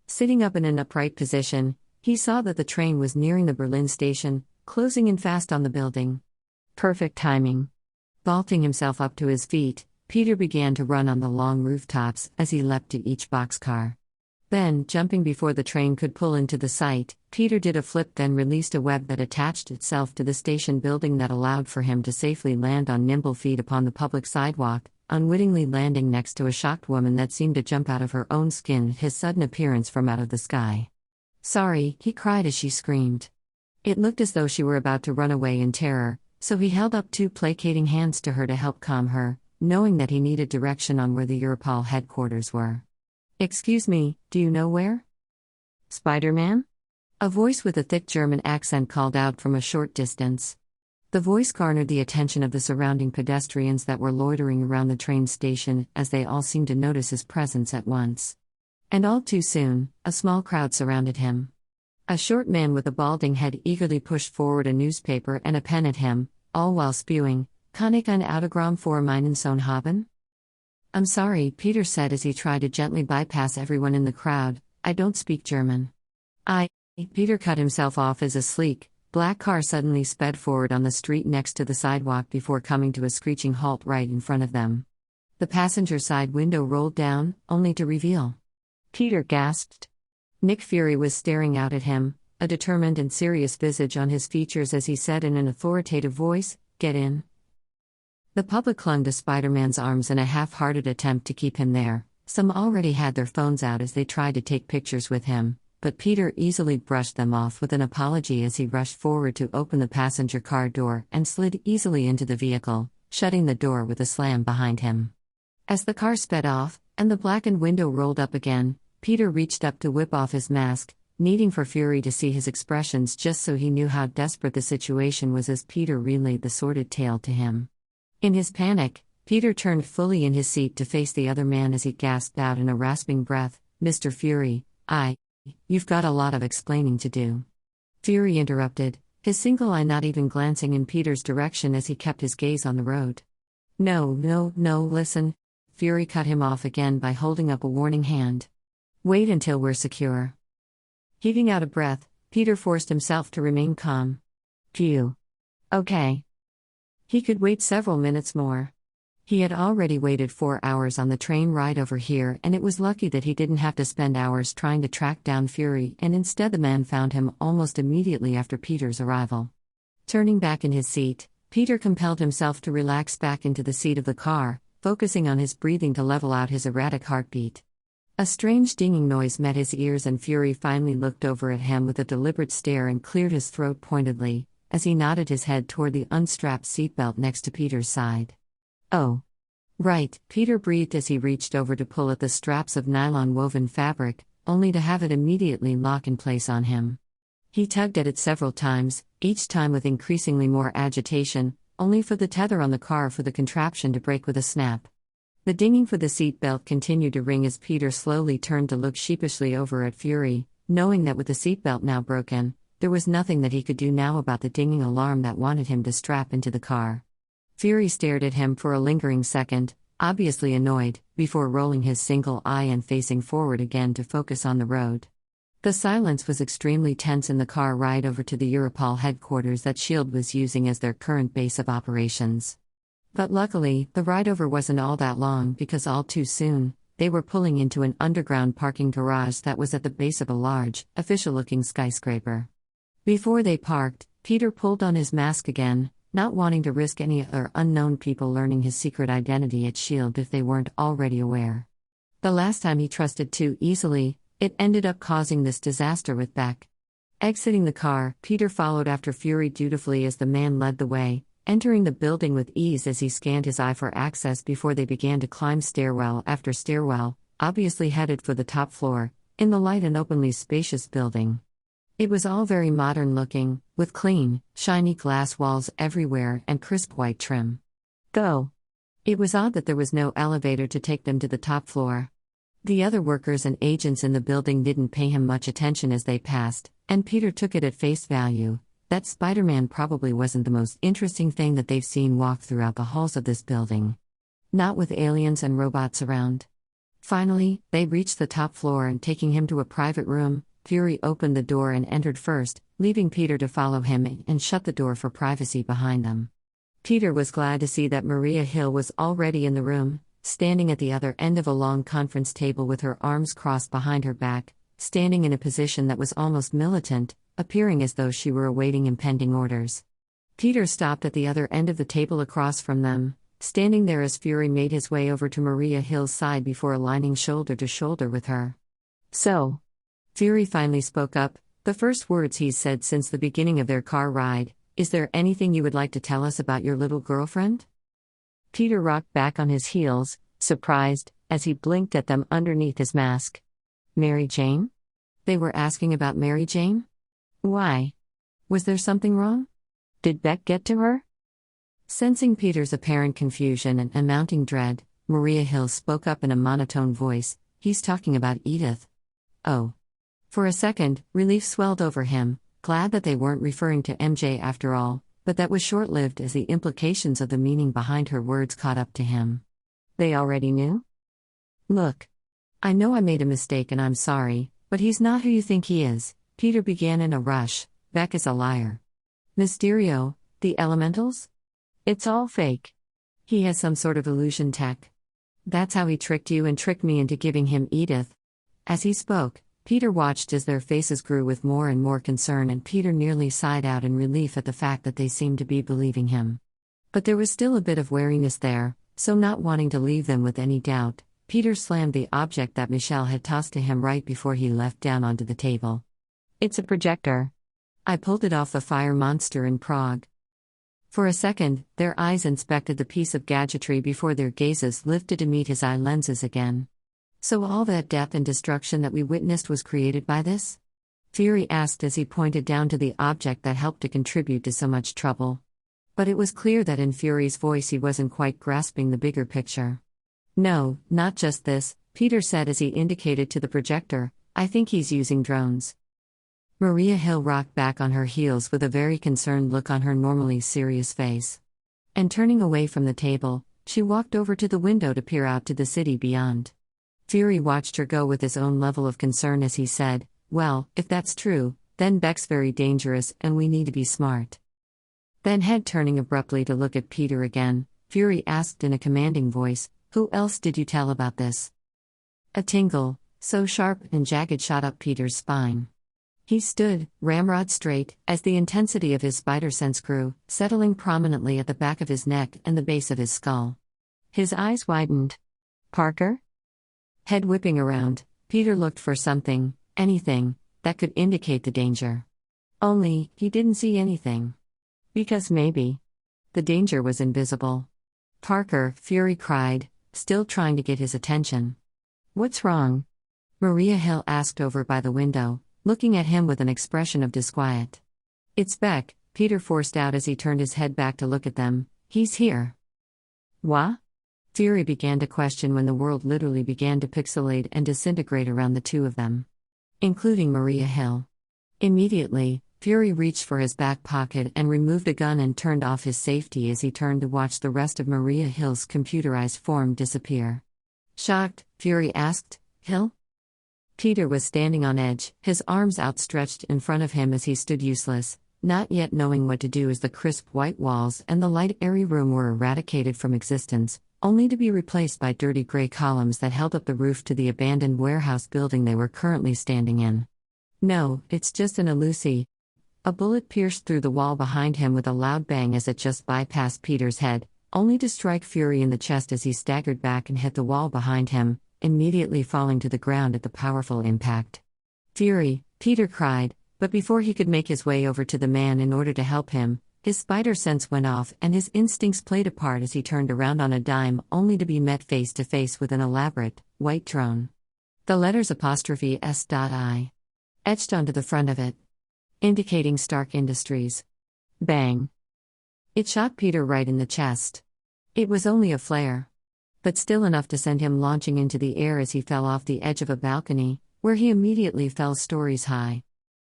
Sitting up in an upright position, he saw that the train was nearing the Berlin station, closing in fast on the building. Perfect timing. Vaulting himself up to his feet, Peter began to run on the long rooftops as he leapt to each boxcar. Then, jumping before the train could pull into the site, Peter did a flip, then released a web that attached itself to the station building that allowed for him to safely land on nimble feet upon the public sidewalk, unwittingly landing next to a shocked woman that seemed to jump out of her own skin at his sudden appearance from out of the sky. Sorry, he cried as she screamed. It looked as though she were about to run away in terror, so he held up two placating hands to her to help calm her, knowing that he needed direction on where the Europol headquarters were. Excuse me, do you know where? Spider-Man? A voice with a thick German accent called out from a short distance. The voice garnered the attention of the surrounding pedestrians that were loitering around the train station, as they all seemed to notice his presence at once. And all too soon, a small crowd surrounded him. A short man with a balding head eagerly pushed forward a newspaper and a pen at him, all while spewing, "Kann ich ein Autogramm für meinen Sohn haben?" I'm sorry, Peter said as he tried to gently bypass everyone in the crowd, I don't speak German. Peter cut himself off as a sleek, black car suddenly sped forward on the street next to the sidewalk before coming to a screeching halt right in front of them. The passenger side window rolled down, only to reveal. Peter gasped. Nick Fury was staring out at him, a determined and serious visage on his features as he said in an authoritative voice, "Get in." The public clung to Spider-Man's arms in a half-hearted attempt to keep him there. Some already had their phones out as they tried to take pictures with him, but Peter easily brushed them off with an apology as he rushed forward to open the passenger car door and slid easily into the vehicle, shutting the door with a slam behind him. As the car sped off, and the blackened window rolled up again, Peter reached up to whip off his mask, needing for Fury to see his expressions just so he knew how desperate the situation was as Peter relayed the sordid tale to him. In his panic, Peter turned fully in his seat to face the other man as he gasped out in a rasping breath, "Mr. Fury, you've got a lot of explaining to do." Fury interrupted, his single eye not even glancing in Peter's direction as he kept his gaze on the road. No, listen. Fury cut him off again by holding up a warning hand. Wait until we're secure. Heaving out a breath, Peter forced himself to remain calm. Phew. Okay. He could wait several minutes more. He had already waited 4 hours on the train ride over here, and it was lucky that he didn't have to spend hours trying to track down Fury, and instead the man found him almost immediately after Peter's arrival. Turning back in his seat, Peter compelled himself to relax back into the seat of the car, focusing on his breathing to level out his erratic heartbeat. A strange dinging noise met his ears and Fury finally looked over at him with a deliberate stare and cleared his throat pointedly, as he nodded his head toward the unstrapped seatbelt next to Peter's side. Oh. Right, Peter breathed as he reached over to pull at the straps of nylon-woven fabric, only to have it immediately lock in place on him. He tugged at it several times, each time with increasingly more agitation, only for the tether on the car for the contraption to break with a snap. The dinging for the seatbelt continued to ring as Peter slowly turned to look sheepishly over at Fury, knowing that with the seatbelt now broken, there was nothing that he could do now about the dinging alarm that wanted him to strap into the car. Fury stared at him for a lingering second, obviously annoyed, before rolling his single eye and facing forward again to focus on the road. The silence was extremely tense in the car ride over to the Europol headquarters that SHIELD was using as their current base of operations. But luckily, the ride over wasn't all that long because all too soon, they were pulling into an underground parking garage that was at the base of a large, official-looking skyscraper. Before they parked, Peter pulled on his mask again, not wanting to risk any other unknown people learning his secret identity at SHIELD if they weren't already aware. The last time he trusted too easily, it ended up causing this disaster with Beck. Exiting the car, Peter followed after Fury dutifully as the man led the way, entering the building with ease as he scanned his eye for access before they began to climb stairwell after stairwell, obviously headed for the top floor, in the light and openly spacious building. It was all very modern looking, with clean, shiny glass walls everywhere and crisp white trim. Though, it was odd that there was no elevator to take them to the top floor. The other workers and agents in the building didn't pay him much attention as they passed, and Peter took it at face value, that Spider-Man probably wasn't the most interesting thing that they've seen walk throughout the halls of this building. Not with aliens and robots around. Finally, they reached the top floor and taking him to a private room, Fury opened the door and entered first, leaving Peter to follow him and shut the door for privacy behind them. Peter was glad to see that Maria Hill was already in the room, standing at the other end of a long conference table with her arms crossed behind her back, standing in a position that was almost militant, appearing as though she were awaiting impending orders. Peter stopped at the other end of the table across from them, standing there as Fury made his way over to Maria Hill's side before aligning shoulder to shoulder with her. "So," Fury finally spoke up, the first words he's said since the beginning of their car ride, "is there anything you would like to tell us about your little girlfriend?" Peter rocked back on his heels, surprised, as he blinked at them underneath his mask. "Mary Jane?" They were asking about Mary Jane? Why? Was there something wrong? Did Beck get to her? Sensing Peter's apparent confusion and mounting dread, Maria Hill spoke up in a monotone voice, "He's talking about Edith." Oh. For a second, relief swelled over him, glad that they weren't referring to MJ after all, but that was short-lived as the implications of the meaning behind her words caught up to him. They already knew? "Look. I know I made a mistake and I'm sorry, but he's not who you think he is," Peter began in a rush. "Beck is a liar. Mysterio, the elementals? It's all fake. He has some sort of illusion tech. That's how he tricked you and tricked me into giving him Edith." As he spoke, Peter watched as their faces grew with more and more concern, and Peter nearly sighed out in relief at the fact that they seemed to be believing him. But there was still a bit of wariness there, so not wanting to leave them with any doubt, Peter slammed the object that Michelle had tossed to him right before he left down onto the table. "It's a projector. I pulled it off the fire monster in Prague." For a second, their eyes inspected the piece of gadgetry before their gazes lifted to meet his eye lenses again. "So all that death and destruction that we witnessed was created by this?" Fury asked as he pointed down to the object that helped to contribute to so much trouble. But it was clear that in Fury's voice he wasn't quite grasping the bigger picture. "No, not just this," Peter said as he indicated to the projector, "I think he's using drones." Maria Hill rocked back on her heels with a very concerned look on her normally serious face. And turning away from the table, she walked over to the window to peer out to the city beyond. Fury watched her go with his own level of concern as he said, "Well, if that's true, then Beck's very dangerous and we need to be smart." Then head turning abruptly to look at Peter again, Fury asked in a commanding voice, "Who else did you tell about this?" A tingle, so sharp and jagged, shot up Peter's spine. He stood, ramrod straight, as the intensity of his spider sense grew, settling prominently at the back of his neck and the base of his skull. His eyes widened. "Parker?" Head whipping around, Peter looked for something, anything, that could indicate the danger. Only, he didn't see anything. Because maybe the danger was invisible. "Parker," Fury cried, still trying to get his attention. "What's wrong?" Maria Hill asked over by the window, looking at him with an expression of disquiet. "It's Beck," Peter forced out as he turned his head back to look at them. "He's here." "What?" Fury began to question when the world literally began to pixelate and disintegrate around the two of them, including Maria Hill. Immediately, Fury reached for his back pocket and removed a gun and turned off his safety as he turned to watch the rest of Maria Hill's computerized form disappear. Shocked, Fury asked, "Hill?" Peter was standing on edge, his arms outstretched in front of him as he stood useless, not yet knowing what to do as the crisp white walls and the light airy room were eradicated from existence, only to be replaced by dirty gray columns that held up the roof to the abandoned warehouse building they were currently standing in. No, it's just an illusion. A bullet pierced through the wall behind him with a loud bang as it just bypassed Peter's head, only to strike Fury in the chest as he staggered back and hit the wall behind him, immediately falling to the ground at the powerful impact. Fury, Peter cried, but before he could make his way over to the man in order to help him, his spider sense went off and his instincts played a part as he turned around on a dime only to be met face to face with an elaborate, white drone. The letters ''S.I." etched onto the front of it, indicating Stark Industries. Bang! It shot Peter right in the chest. It was only a flare, but still enough to send him launching into the air as he fell off the edge of a balcony, where he immediately fell stories high.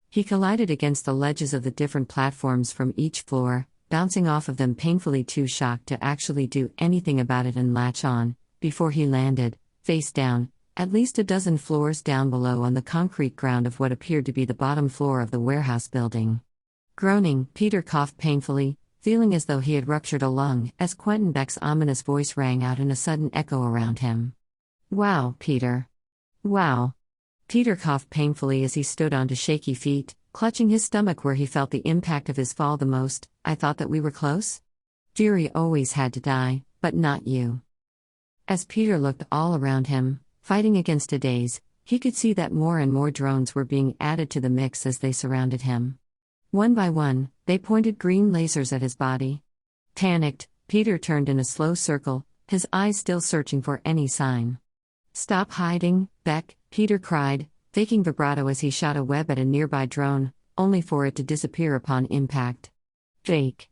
He collided against the ledges of the different platforms from each floor, bouncing off of them painfully too shocked to actually do anything about it and latch on, before he landed, face down, at least a dozen floors down below on the concrete ground of what appeared to be the bottom floor of the warehouse building. Groaning, Peter coughed painfully, feeling as though he had ruptured a lung, as Quentin Beck's ominous voice rang out in a sudden echo around him. "Wow, Peter. Wow." Peter coughed painfully as he stood onto shaky feet, clutching his stomach where he felt the impact of his fall the most. "I thought that we were close? Fury always had to die, but not you." As Peter looked all around him, fighting against a daze, he could see that more and more drones were being added to the mix as they surrounded him. One by one, they pointed green lasers at his body. Panicked, Peter turned in a slow circle, his eyes still searching for any sign. "Stop hiding, Beck," Peter cried, faking vibrato as he shot a web at a nearby drone, only for it to disappear upon impact. "Fake.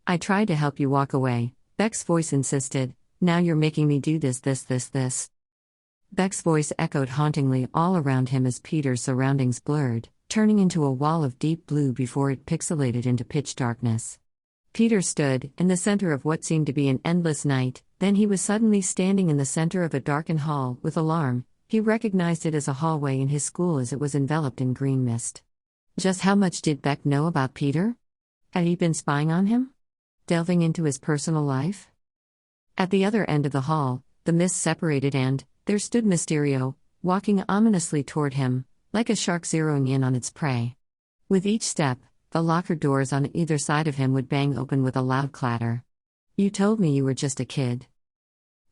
I tried to help you walk away," Beck's voice insisted. "Now you're making me do this. Beck's voice echoed hauntingly all around him as Peter's surroundings blurred, turning into a wall of deep blue before it pixelated into pitch darkness. Peter stood in the center of what seemed to be an endless night, then he was suddenly standing in the center of a darkened hall. With alarm, he recognized it as a hallway in his school as it was enveloped in green mist. Just how much did Beck know about Peter? Had he been spying on him? Delving into his personal life? At the other end of the hall, the mist separated and there stood Mysterio, walking ominously toward him, like a shark zeroing in on its prey. With each step, the locker doors on either side of him would bang open with a loud clatter. "You told me you were just a kid."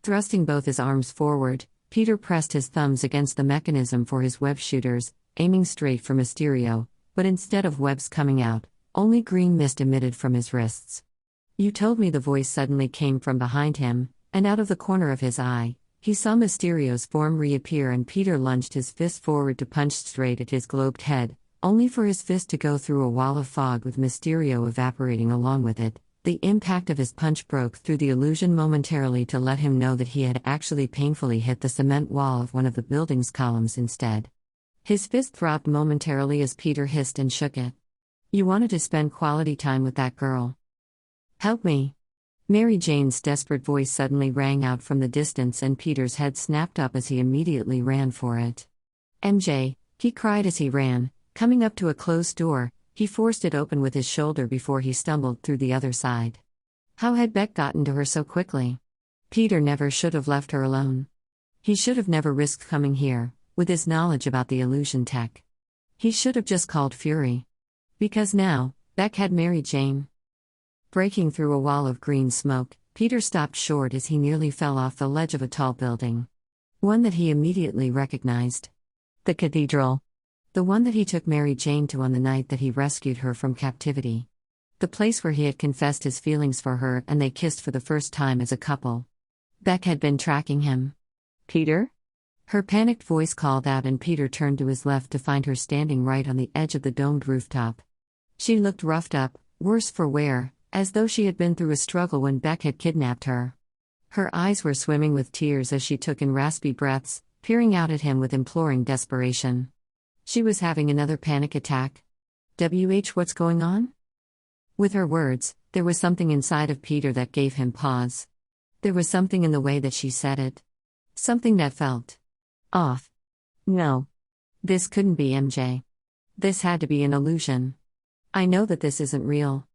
Thrusting both his arms forward, Peter pressed his thumbs against the mechanism for his web shooters, aiming straight for Mysterio, but instead of webs coming out, only green mist emitted from his wrists. "You told me," the voice suddenly came from behind him, and out of the corner of his eye, he saw Mysterio's form reappear and Peter lunged his fist forward to punch straight at his globed head, only for his fist to go through a wall of fog with Mysterio evaporating along with it. The impact of his punch broke through the illusion momentarily to let him know that he had actually painfully hit the cement wall of one of the building's columns instead. His fist throbbed momentarily as Peter hissed and shook it. "You wanted to spend quality time with that girl. Help me." Mary Jane's desperate voice suddenly rang out from the distance and Peter's head snapped up as he immediately ran for it. "MJ," he cried as he ran, coming up to a closed door. He forced it open with his shoulder before he stumbled through the other side. How had Beck gotten to her so quickly? Peter never should have left her alone. He should have never risked coming here, with his knowledge about the illusion tech. He should have just called Fury. Because now, Beck had Mary Jane. Breaking through a wall of green smoke, Peter stopped short as he nearly fell off the ledge of a tall building. One that he immediately recognized. The cathedral. The one that he took Mary Jane to on the night that he rescued her from captivity. The place where he had confessed his feelings for her and they kissed for the first time as a couple. Beck had been tracking him. "Peter?" Her panicked voice called out and Peter turned to his left to find her standing right on the edge of the domed rooftop. She looked roughed up, worse for wear, as though she had been through a struggle when Beck had kidnapped her. Her eyes were swimming with tears as she took in raspy breaths, peering out at him with imploring desperation. She was having another panic attack. What's going on? With her words, there was something inside of Peter that gave him pause. There was something in the way that she said it. Something that felt off. No, This couldn't be MJ. This had to be an illusion. I know that this isn't real.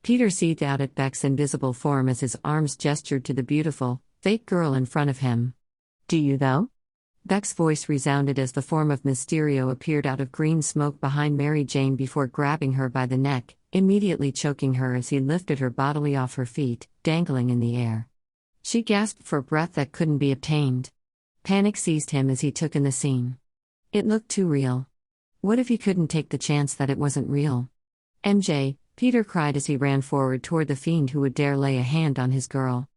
Peter seethed out at Beck's invisible form as his arms gestured to the beautiful, fake girl in front of him. Do you though? Beck's voice resounded as the form of Mysterio appeared out of green smoke behind Mary Jane before grabbing her by the neck, immediately choking her as he lifted her bodily off her feet, dangling in the air. She gasped for breath that couldn't be obtained. Panic seized him as he took in the scene. It looked too real. What if he couldn't take the chance that it wasn't real? MJ, Peter cried as he ran forward toward the fiend who would dare lay a hand on his girl.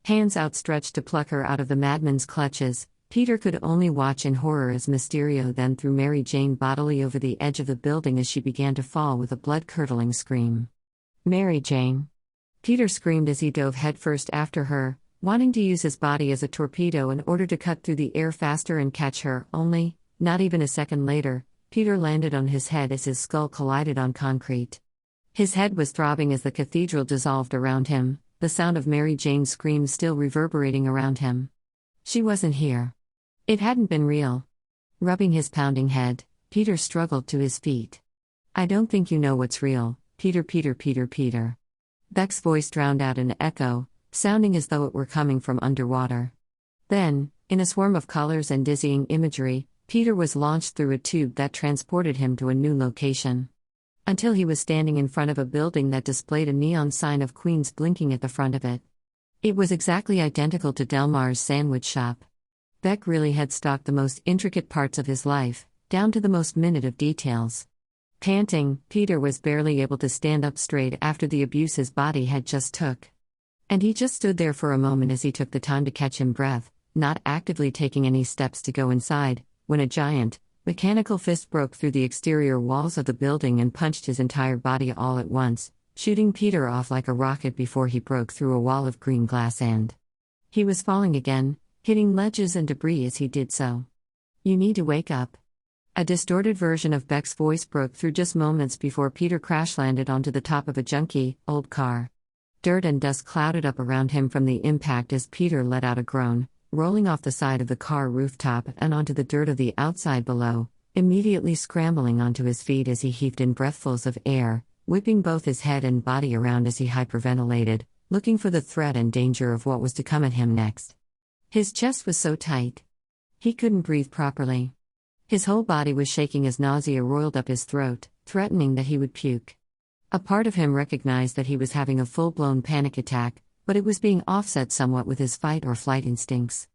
Hands outstretched to pluck her out of the madman's clutches, Peter could only watch in horror as Mysterio then threw Mary Jane bodily over the edge of the building as she began to fall with a blood-curdling scream. Mary Jane! Peter screamed as he dove headfirst after her, wanting to use his body as a torpedo in order to cut through the air faster and catch her, only, not even a second later, Peter landed on his head as his skull collided on concrete. His head was throbbing as the cathedral dissolved around him, the sound of Mary Jane's screams still reverberating around him. She wasn't here. It hadn't been real. Rubbing his pounding head, Peter struggled to his feet. I don't think you know what's real, Peter. Beck's voice drowned out an echo, sounding as though it were coming from underwater. Then, in a swarm of colors and dizzying imagery, Peter was launched through a tube that transported him to a new location. Until he was standing in front of a building that displayed a neon sign of Queens blinking at the front of it. It was exactly identical to Delmar's sandwich shop. Beck really had stalked the most intricate parts of his life, down to the most minute of details. Panting, Peter was barely able to stand up straight after the abuse his body had just took. And he just stood there for a moment as he took the time to catch his breath, not actively taking any steps to go inside, when a giant, mechanical fist broke through the exterior walls of the building and punched his entire body all at once, shooting Peter off like a rocket before he broke through a wall of green glass and he was falling again, hitting ledges and debris as he did so. You need to wake up. A distorted version of Beck's voice broke through just moments before Peter crash-landed onto the top of a junky, old car. Dirt and dust clouded up around him from the impact as Peter let out a groan, rolling off the side of the car rooftop and onto the dirt of the outside below, immediately scrambling onto his feet as he heaved in breathfuls of air, whipping both his head and body around as he hyperventilated, looking for the threat and danger of what was to come at him next. His chest was so tight. He couldn't breathe properly. His whole body was shaking as nausea roiled up his throat, threatening that he would puke. A part of him recognized that he was having a full-blown panic attack, but it was being offset somewhat with his fight-or-flight instincts.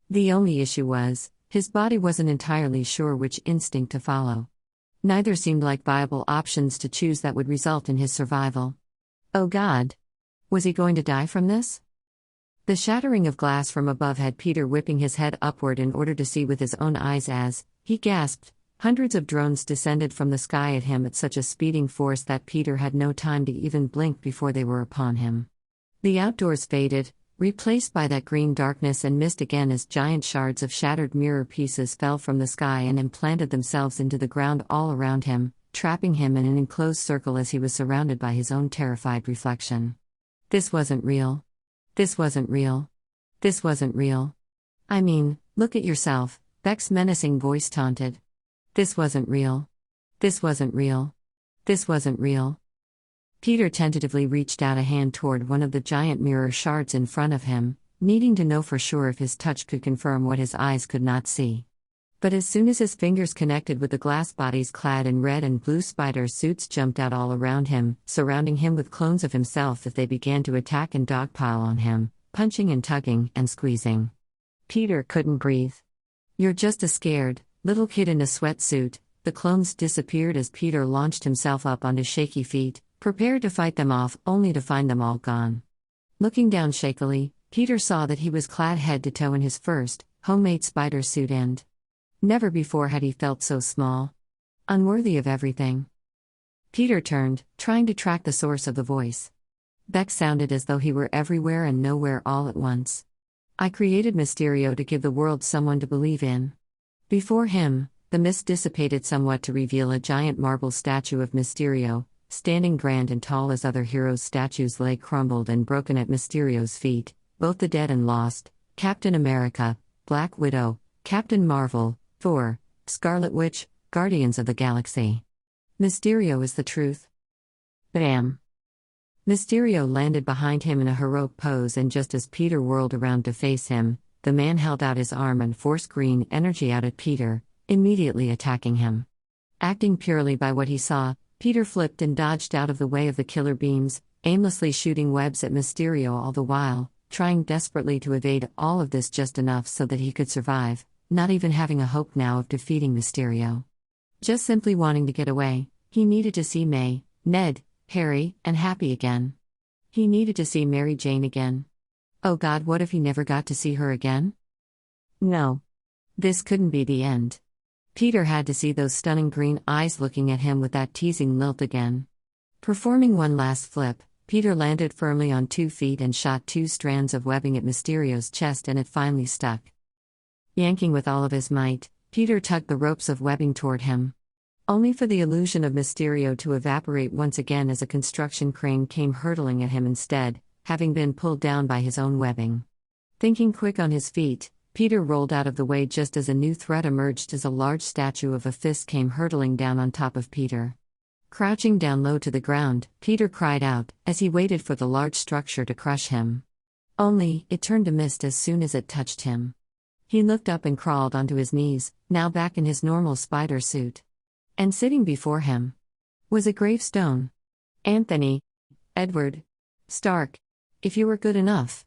The only issue was, his body wasn't entirely sure which instinct to follow. Neither seemed like viable options to choose that would result in his survival. Oh God! Was he going to die from this? The shattering of glass from above had Peter whipping his head upward in order to see with his own eyes as, he gasped, hundreds of drones descended from the sky at him at such a speeding force that Peter had no time to even blink before they were upon him. The outdoors faded, replaced by that green darkness and mist again as giant shards of shattered mirror pieces fell from the sky and implanted themselves into the ground all around him, trapping him in an enclosed circle as he was surrounded by his own terrified reflection. This wasn't real. This wasn't real. This wasn't real. I mean, look at yourself, Beck's menacing voice taunted. This wasn't real. This wasn't real. This wasn't real. Peter tentatively reached out a hand toward one of the giant mirror shards in front of him, needing to know for sure if his touch could confirm what his eyes could not see. But as soon as his fingers connected with the glass bodies clad in red and blue spider suits jumped out all around him, surrounding him with clones of himself as they began to attack and dogpile on him, punching and tugging and squeezing. Peter couldn't breathe. You're just a scared, little kid in a sweatsuit. The clones disappeared as Peter launched himself up onto shaky feet, prepared to fight them off, only to find them all gone. Looking down shakily, Peter saw that he was clad head to toe in his first, homemade spider suit and never before had he felt so small. Unworthy of everything. Peter turned, trying to track the source of the voice. Beck sounded as though he were everywhere and nowhere all at once. I created Mysterio to give the world someone to believe in. Before him, the mist dissipated somewhat to reveal a giant marble statue of Mysterio, standing grand and tall as other heroes' statues lay crumbled and broken at Mysterio's feet, both the dead and lost, Captain America, Black Widow, Captain Marvel, Thor, Scarlet Witch, Guardians of the Galaxy. Mysterio is the truth. Bam! Mysterio landed behind him in a heroic pose, and just as Peter whirled around to face him, the man held out his arm and forced green energy out at Peter, immediately attacking him. Acting purely by what he saw, Peter flipped and dodged out of the way of the killer beams, aimlessly shooting webs at Mysterio all the while, trying desperately to evade all of this just enough so that he could survive, not even having a hope now of defeating Mysterio. Just simply wanting to get away, he needed to see May, Ned, Harry, and Happy again. He needed to see Mary Jane again. Oh God, what if he never got to see her again? No. This couldn't be the end. Peter had to see those stunning green eyes looking at him with that teasing lilt again. Performing one last flip, Peter landed firmly on 2 feet and shot 2 strands of webbing at Mysterio's chest, and it finally stuck. Yanking with all of his might, Peter tugged the ropes of webbing toward him. Only for the illusion of Mysterio to evaporate once again as a construction crane came hurtling at him instead, having been pulled down by his own webbing. Thinking quick on his feet, Peter rolled out of the way just as a new threat emerged as a large statue of a fist came hurtling down on top of Peter. Crouching down low to the ground, Peter cried out, as he waited for the large structure to crush him. Only, it turned to mist as soon as it touched him. He looked up and crawled onto his knees, now back in his normal spider suit. And sitting before him was a gravestone. Anthony Edward Stark, if you were good enough.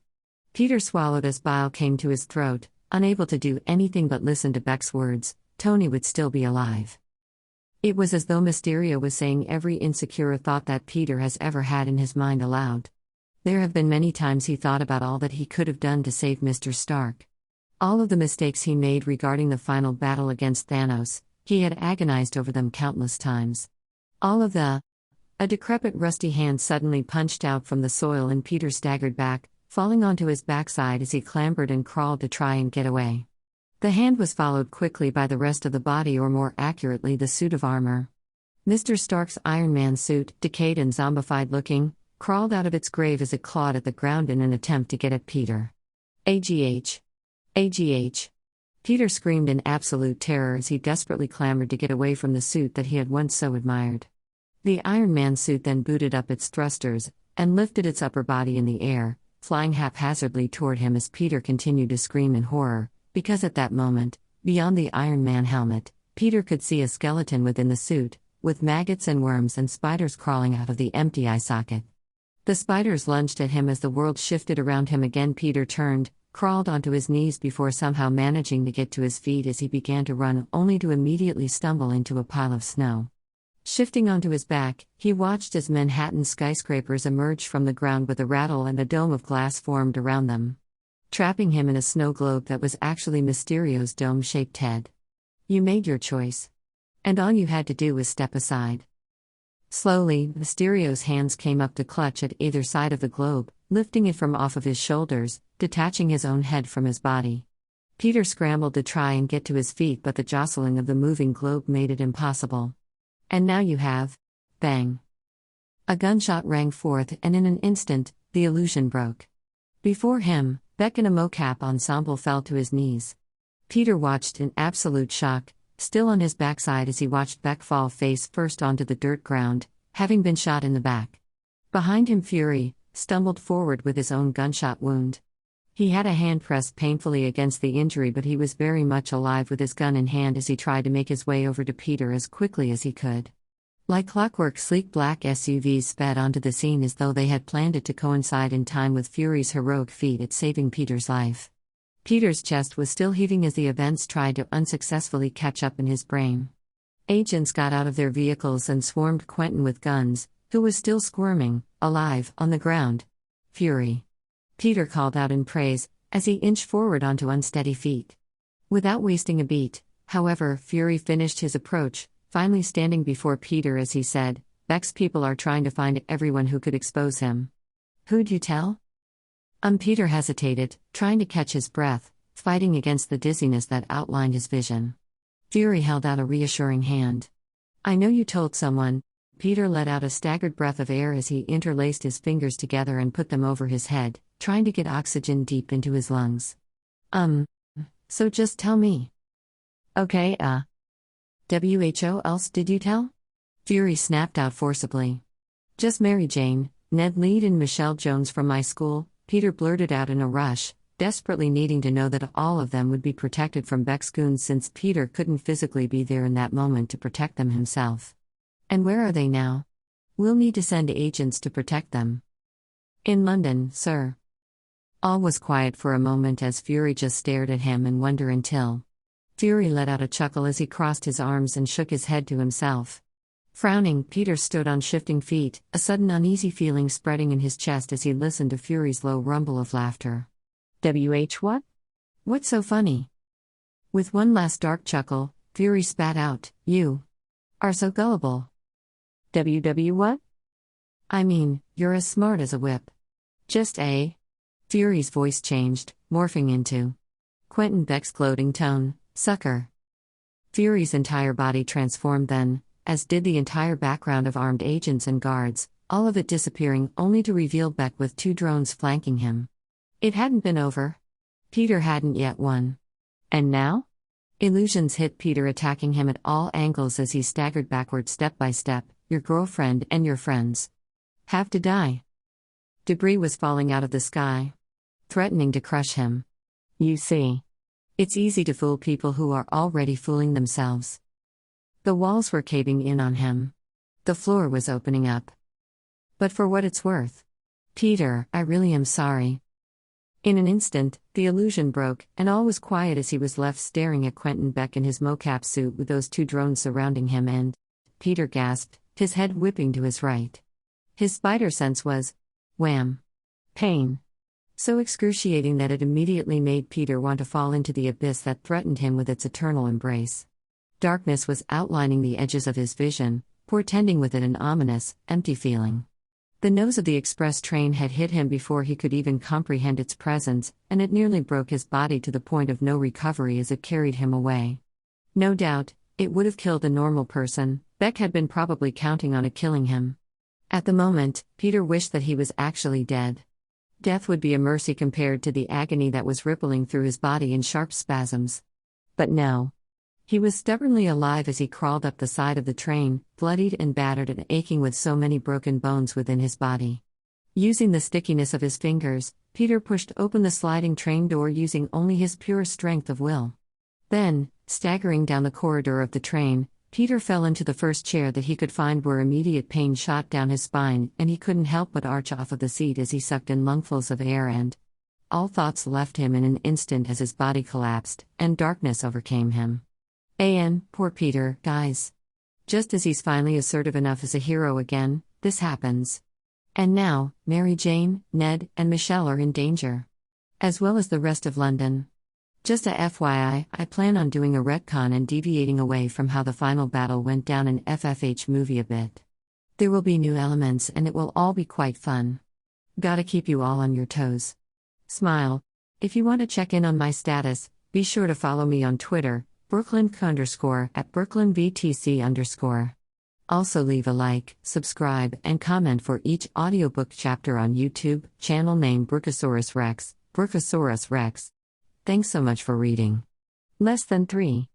Peter swallowed as bile came to his throat, unable to do anything but listen to Beck's words. Tony would still be alive. It was as though Mysterio was saying every insecure thought that Peter has ever had in his mind aloud. There have been many times he thought about all that he could have done to save Mr. Stark. All of the mistakes he made regarding the final battle against Thanos, he had agonized over them countless times. All of the... A decrepit rusty hand suddenly punched out from the soil, and Peter staggered back, falling onto his backside as he clambered and crawled to try and get away. The hand was followed quickly by the rest of the body, or more accurately the suit of armor. Mr. Stark's Iron Man suit, decayed and zombified looking, crawled out of its grave as it clawed at the ground in an attempt to get at Peter. AGH. AGH. Peter screamed in absolute terror as he desperately clamored to get away from the suit that he had once so admired. The Iron Man suit then booted up its thrusters, and lifted its upper body in the air, flying haphazardly toward him as Peter continued to scream in horror, because at that moment, beyond the Iron Man helmet, Peter could see a skeleton within the suit, with maggots and worms and spiders crawling out of the empty eye socket. The spiders lunged at him as the world shifted around him again. Peter turned, crawled onto his knees before somehow managing to get to his feet as he began to run, only to immediately stumble into a pile of snow. Shifting onto his back, he watched as Manhattan skyscrapers emerged from the ground with a rattle and a dome of glass formed around them, trapping him in a snow globe that was actually Mysterio's dome-shaped head. You made your choice. And all you had to do was step aside. Slowly, Mysterio's hands came up to clutch at either side of the globe, lifting it from off of his shoulders, detaching his own head from his body. Peter scrambled to try and get to his feet, but the jostling of the moving globe made it impossible. And now you have... Bang! A gunshot rang forth, and in an instant, the illusion broke. Before him, Beck in a mocap ensemble fell to his knees. Peter watched in absolute shock, still on his backside as he watched Beck fall face first onto the dirt ground, having been shot in the back. Behind him, Fury stumbled forward with his own gunshot wound. He had a hand pressed painfully against the injury, but he was very much alive with his gun in hand as he tried to make his way over to Peter as quickly as he could. Like clockwork, sleek black SUVs sped onto the scene as though they had planned it to coincide in time with Fury's heroic feat at saving Peter's life. Peter's chest was still heaving as the events tried to unsuccessfully catch up in his brain. Agents got out of their vehicles and swarmed Quentin with guns, who was still squirming, alive, on the ground. Fury. Peter called out in praise, as he inched forward onto unsteady feet. Without wasting a beat, however, Fury finished his approach, finally standing before Peter as he said, "Beck's people are trying to find everyone who could expose him." "Who'd you tell?" Peter hesitated, trying to catch his breath, fighting against the dizziness that outlined his vision. Fury held out a reassuring hand. "I know you told someone." Peter let out a staggered breath of air as he interlaced his fingers together and put them over his head, trying to get oxygen deep into his lungs. So just tell me." "Okay, "WHO else did you tell?" Fury snapped out forcibly. "Just Mary Jane, Ned Lead and Michelle Jones from my school," Peter blurted out in a rush, desperately needing to know that all of them would be protected from Beck's goons since Peter couldn't physically be there in that moment to protect them himself. "And where are they now? We'll need to send agents to protect them." "In London, sir." All was quiet for a moment as Fury just stared at him in wonder until Fury let out a chuckle as he crossed his arms and shook his head to himself. Frowning, Peter stood on shifting feet, a sudden uneasy feeling spreading in his chest as he listened to Fury's low rumble of laughter. "WH what? What's so funny?" With one last dark chuckle, Fury spat out, "You are so gullible." "WW what?" "I mean, you're as smart as a whip." "Just a?" Fury's voice changed, morphing into Quentin Beck's gloating tone, "Sucker." Fury's entire body transformed then, as did the entire background of armed agents and guards, all of it disappearing only to reveal Beck with 2 drones flanking him. It hadn't been over. Peter hadn't yet won. And now? Illusions hit Peter, attacking him at all angles as he staggered backward step by step. "Your girlfriend and your friends have to die." Debris was falling out of the sky, threatening to crush him. You see, it's easy to fool people who are already fooling themselves. The walls were caving in on him. The floor was opening up. "But for what it's worth, Peter, I really am sorry." In an instant, the illusion broke, and all was quiet as he was left staring at Quentin Beck in his mocap suit with those 2 drones surrounding him, and Peter gasped, his head whipping to his right. His spider sense was wham! Pain. So excruciating that it immediately made Peter want to fall into the abyss that threatened him with its eternal embrace. Darkness was outlining the edges of his vision, portending with it an ominous, empty feeling. The nose of the express train had hit him before he could even comprehend its presence, and it nearly broke his body to the point of no recovery as it carried him away. No doubt, it would have killed a normal person. Beck had been probably counting on it killing him. At the moment, Peter wished that he was actually dead. Death would be a mercy compared to the agony that was rippling through his body in sharp spasms. But no. He was stubbornly alive as he crawled up the side of the train, bloodied and battered and aching with so many broken bones within his body. Using the stickiness of his fingers, Peter pushed open the sliding train door using only his pure strength of will. Then, staggering down the corridor of the train, Peter fell into the first chair that he could find where immediate pain shot down his spine, and he couldn't help but arch off of the seat as he sucked in lungfuls of air, and all thoughts left him in an instant as his body collapsed, and darkness overcame him. Poor Peter, guys. Just as he's finally assertive enough as a hero again, this happens. And now, Mary Jane, Ned, and Michelle are in danger. As well as the rest of London. Just a FYI, I plan on doing a retcon and deviating away from how the final battle went down in FFH movie a bit. There will be new elements and it will all be quite fun. Gotta keep you all on your toes. Smile. If you want to check in on my status, be sure to follow me on Twitter, Brooklyn_ at BrooklynVTC_. Also leave a like, subscribe, and comment for each audiobook chapter on YouTube, channel name Brookosaurus Rex, Brookosaurus Rex. Thanks so much for reading. Less than 3.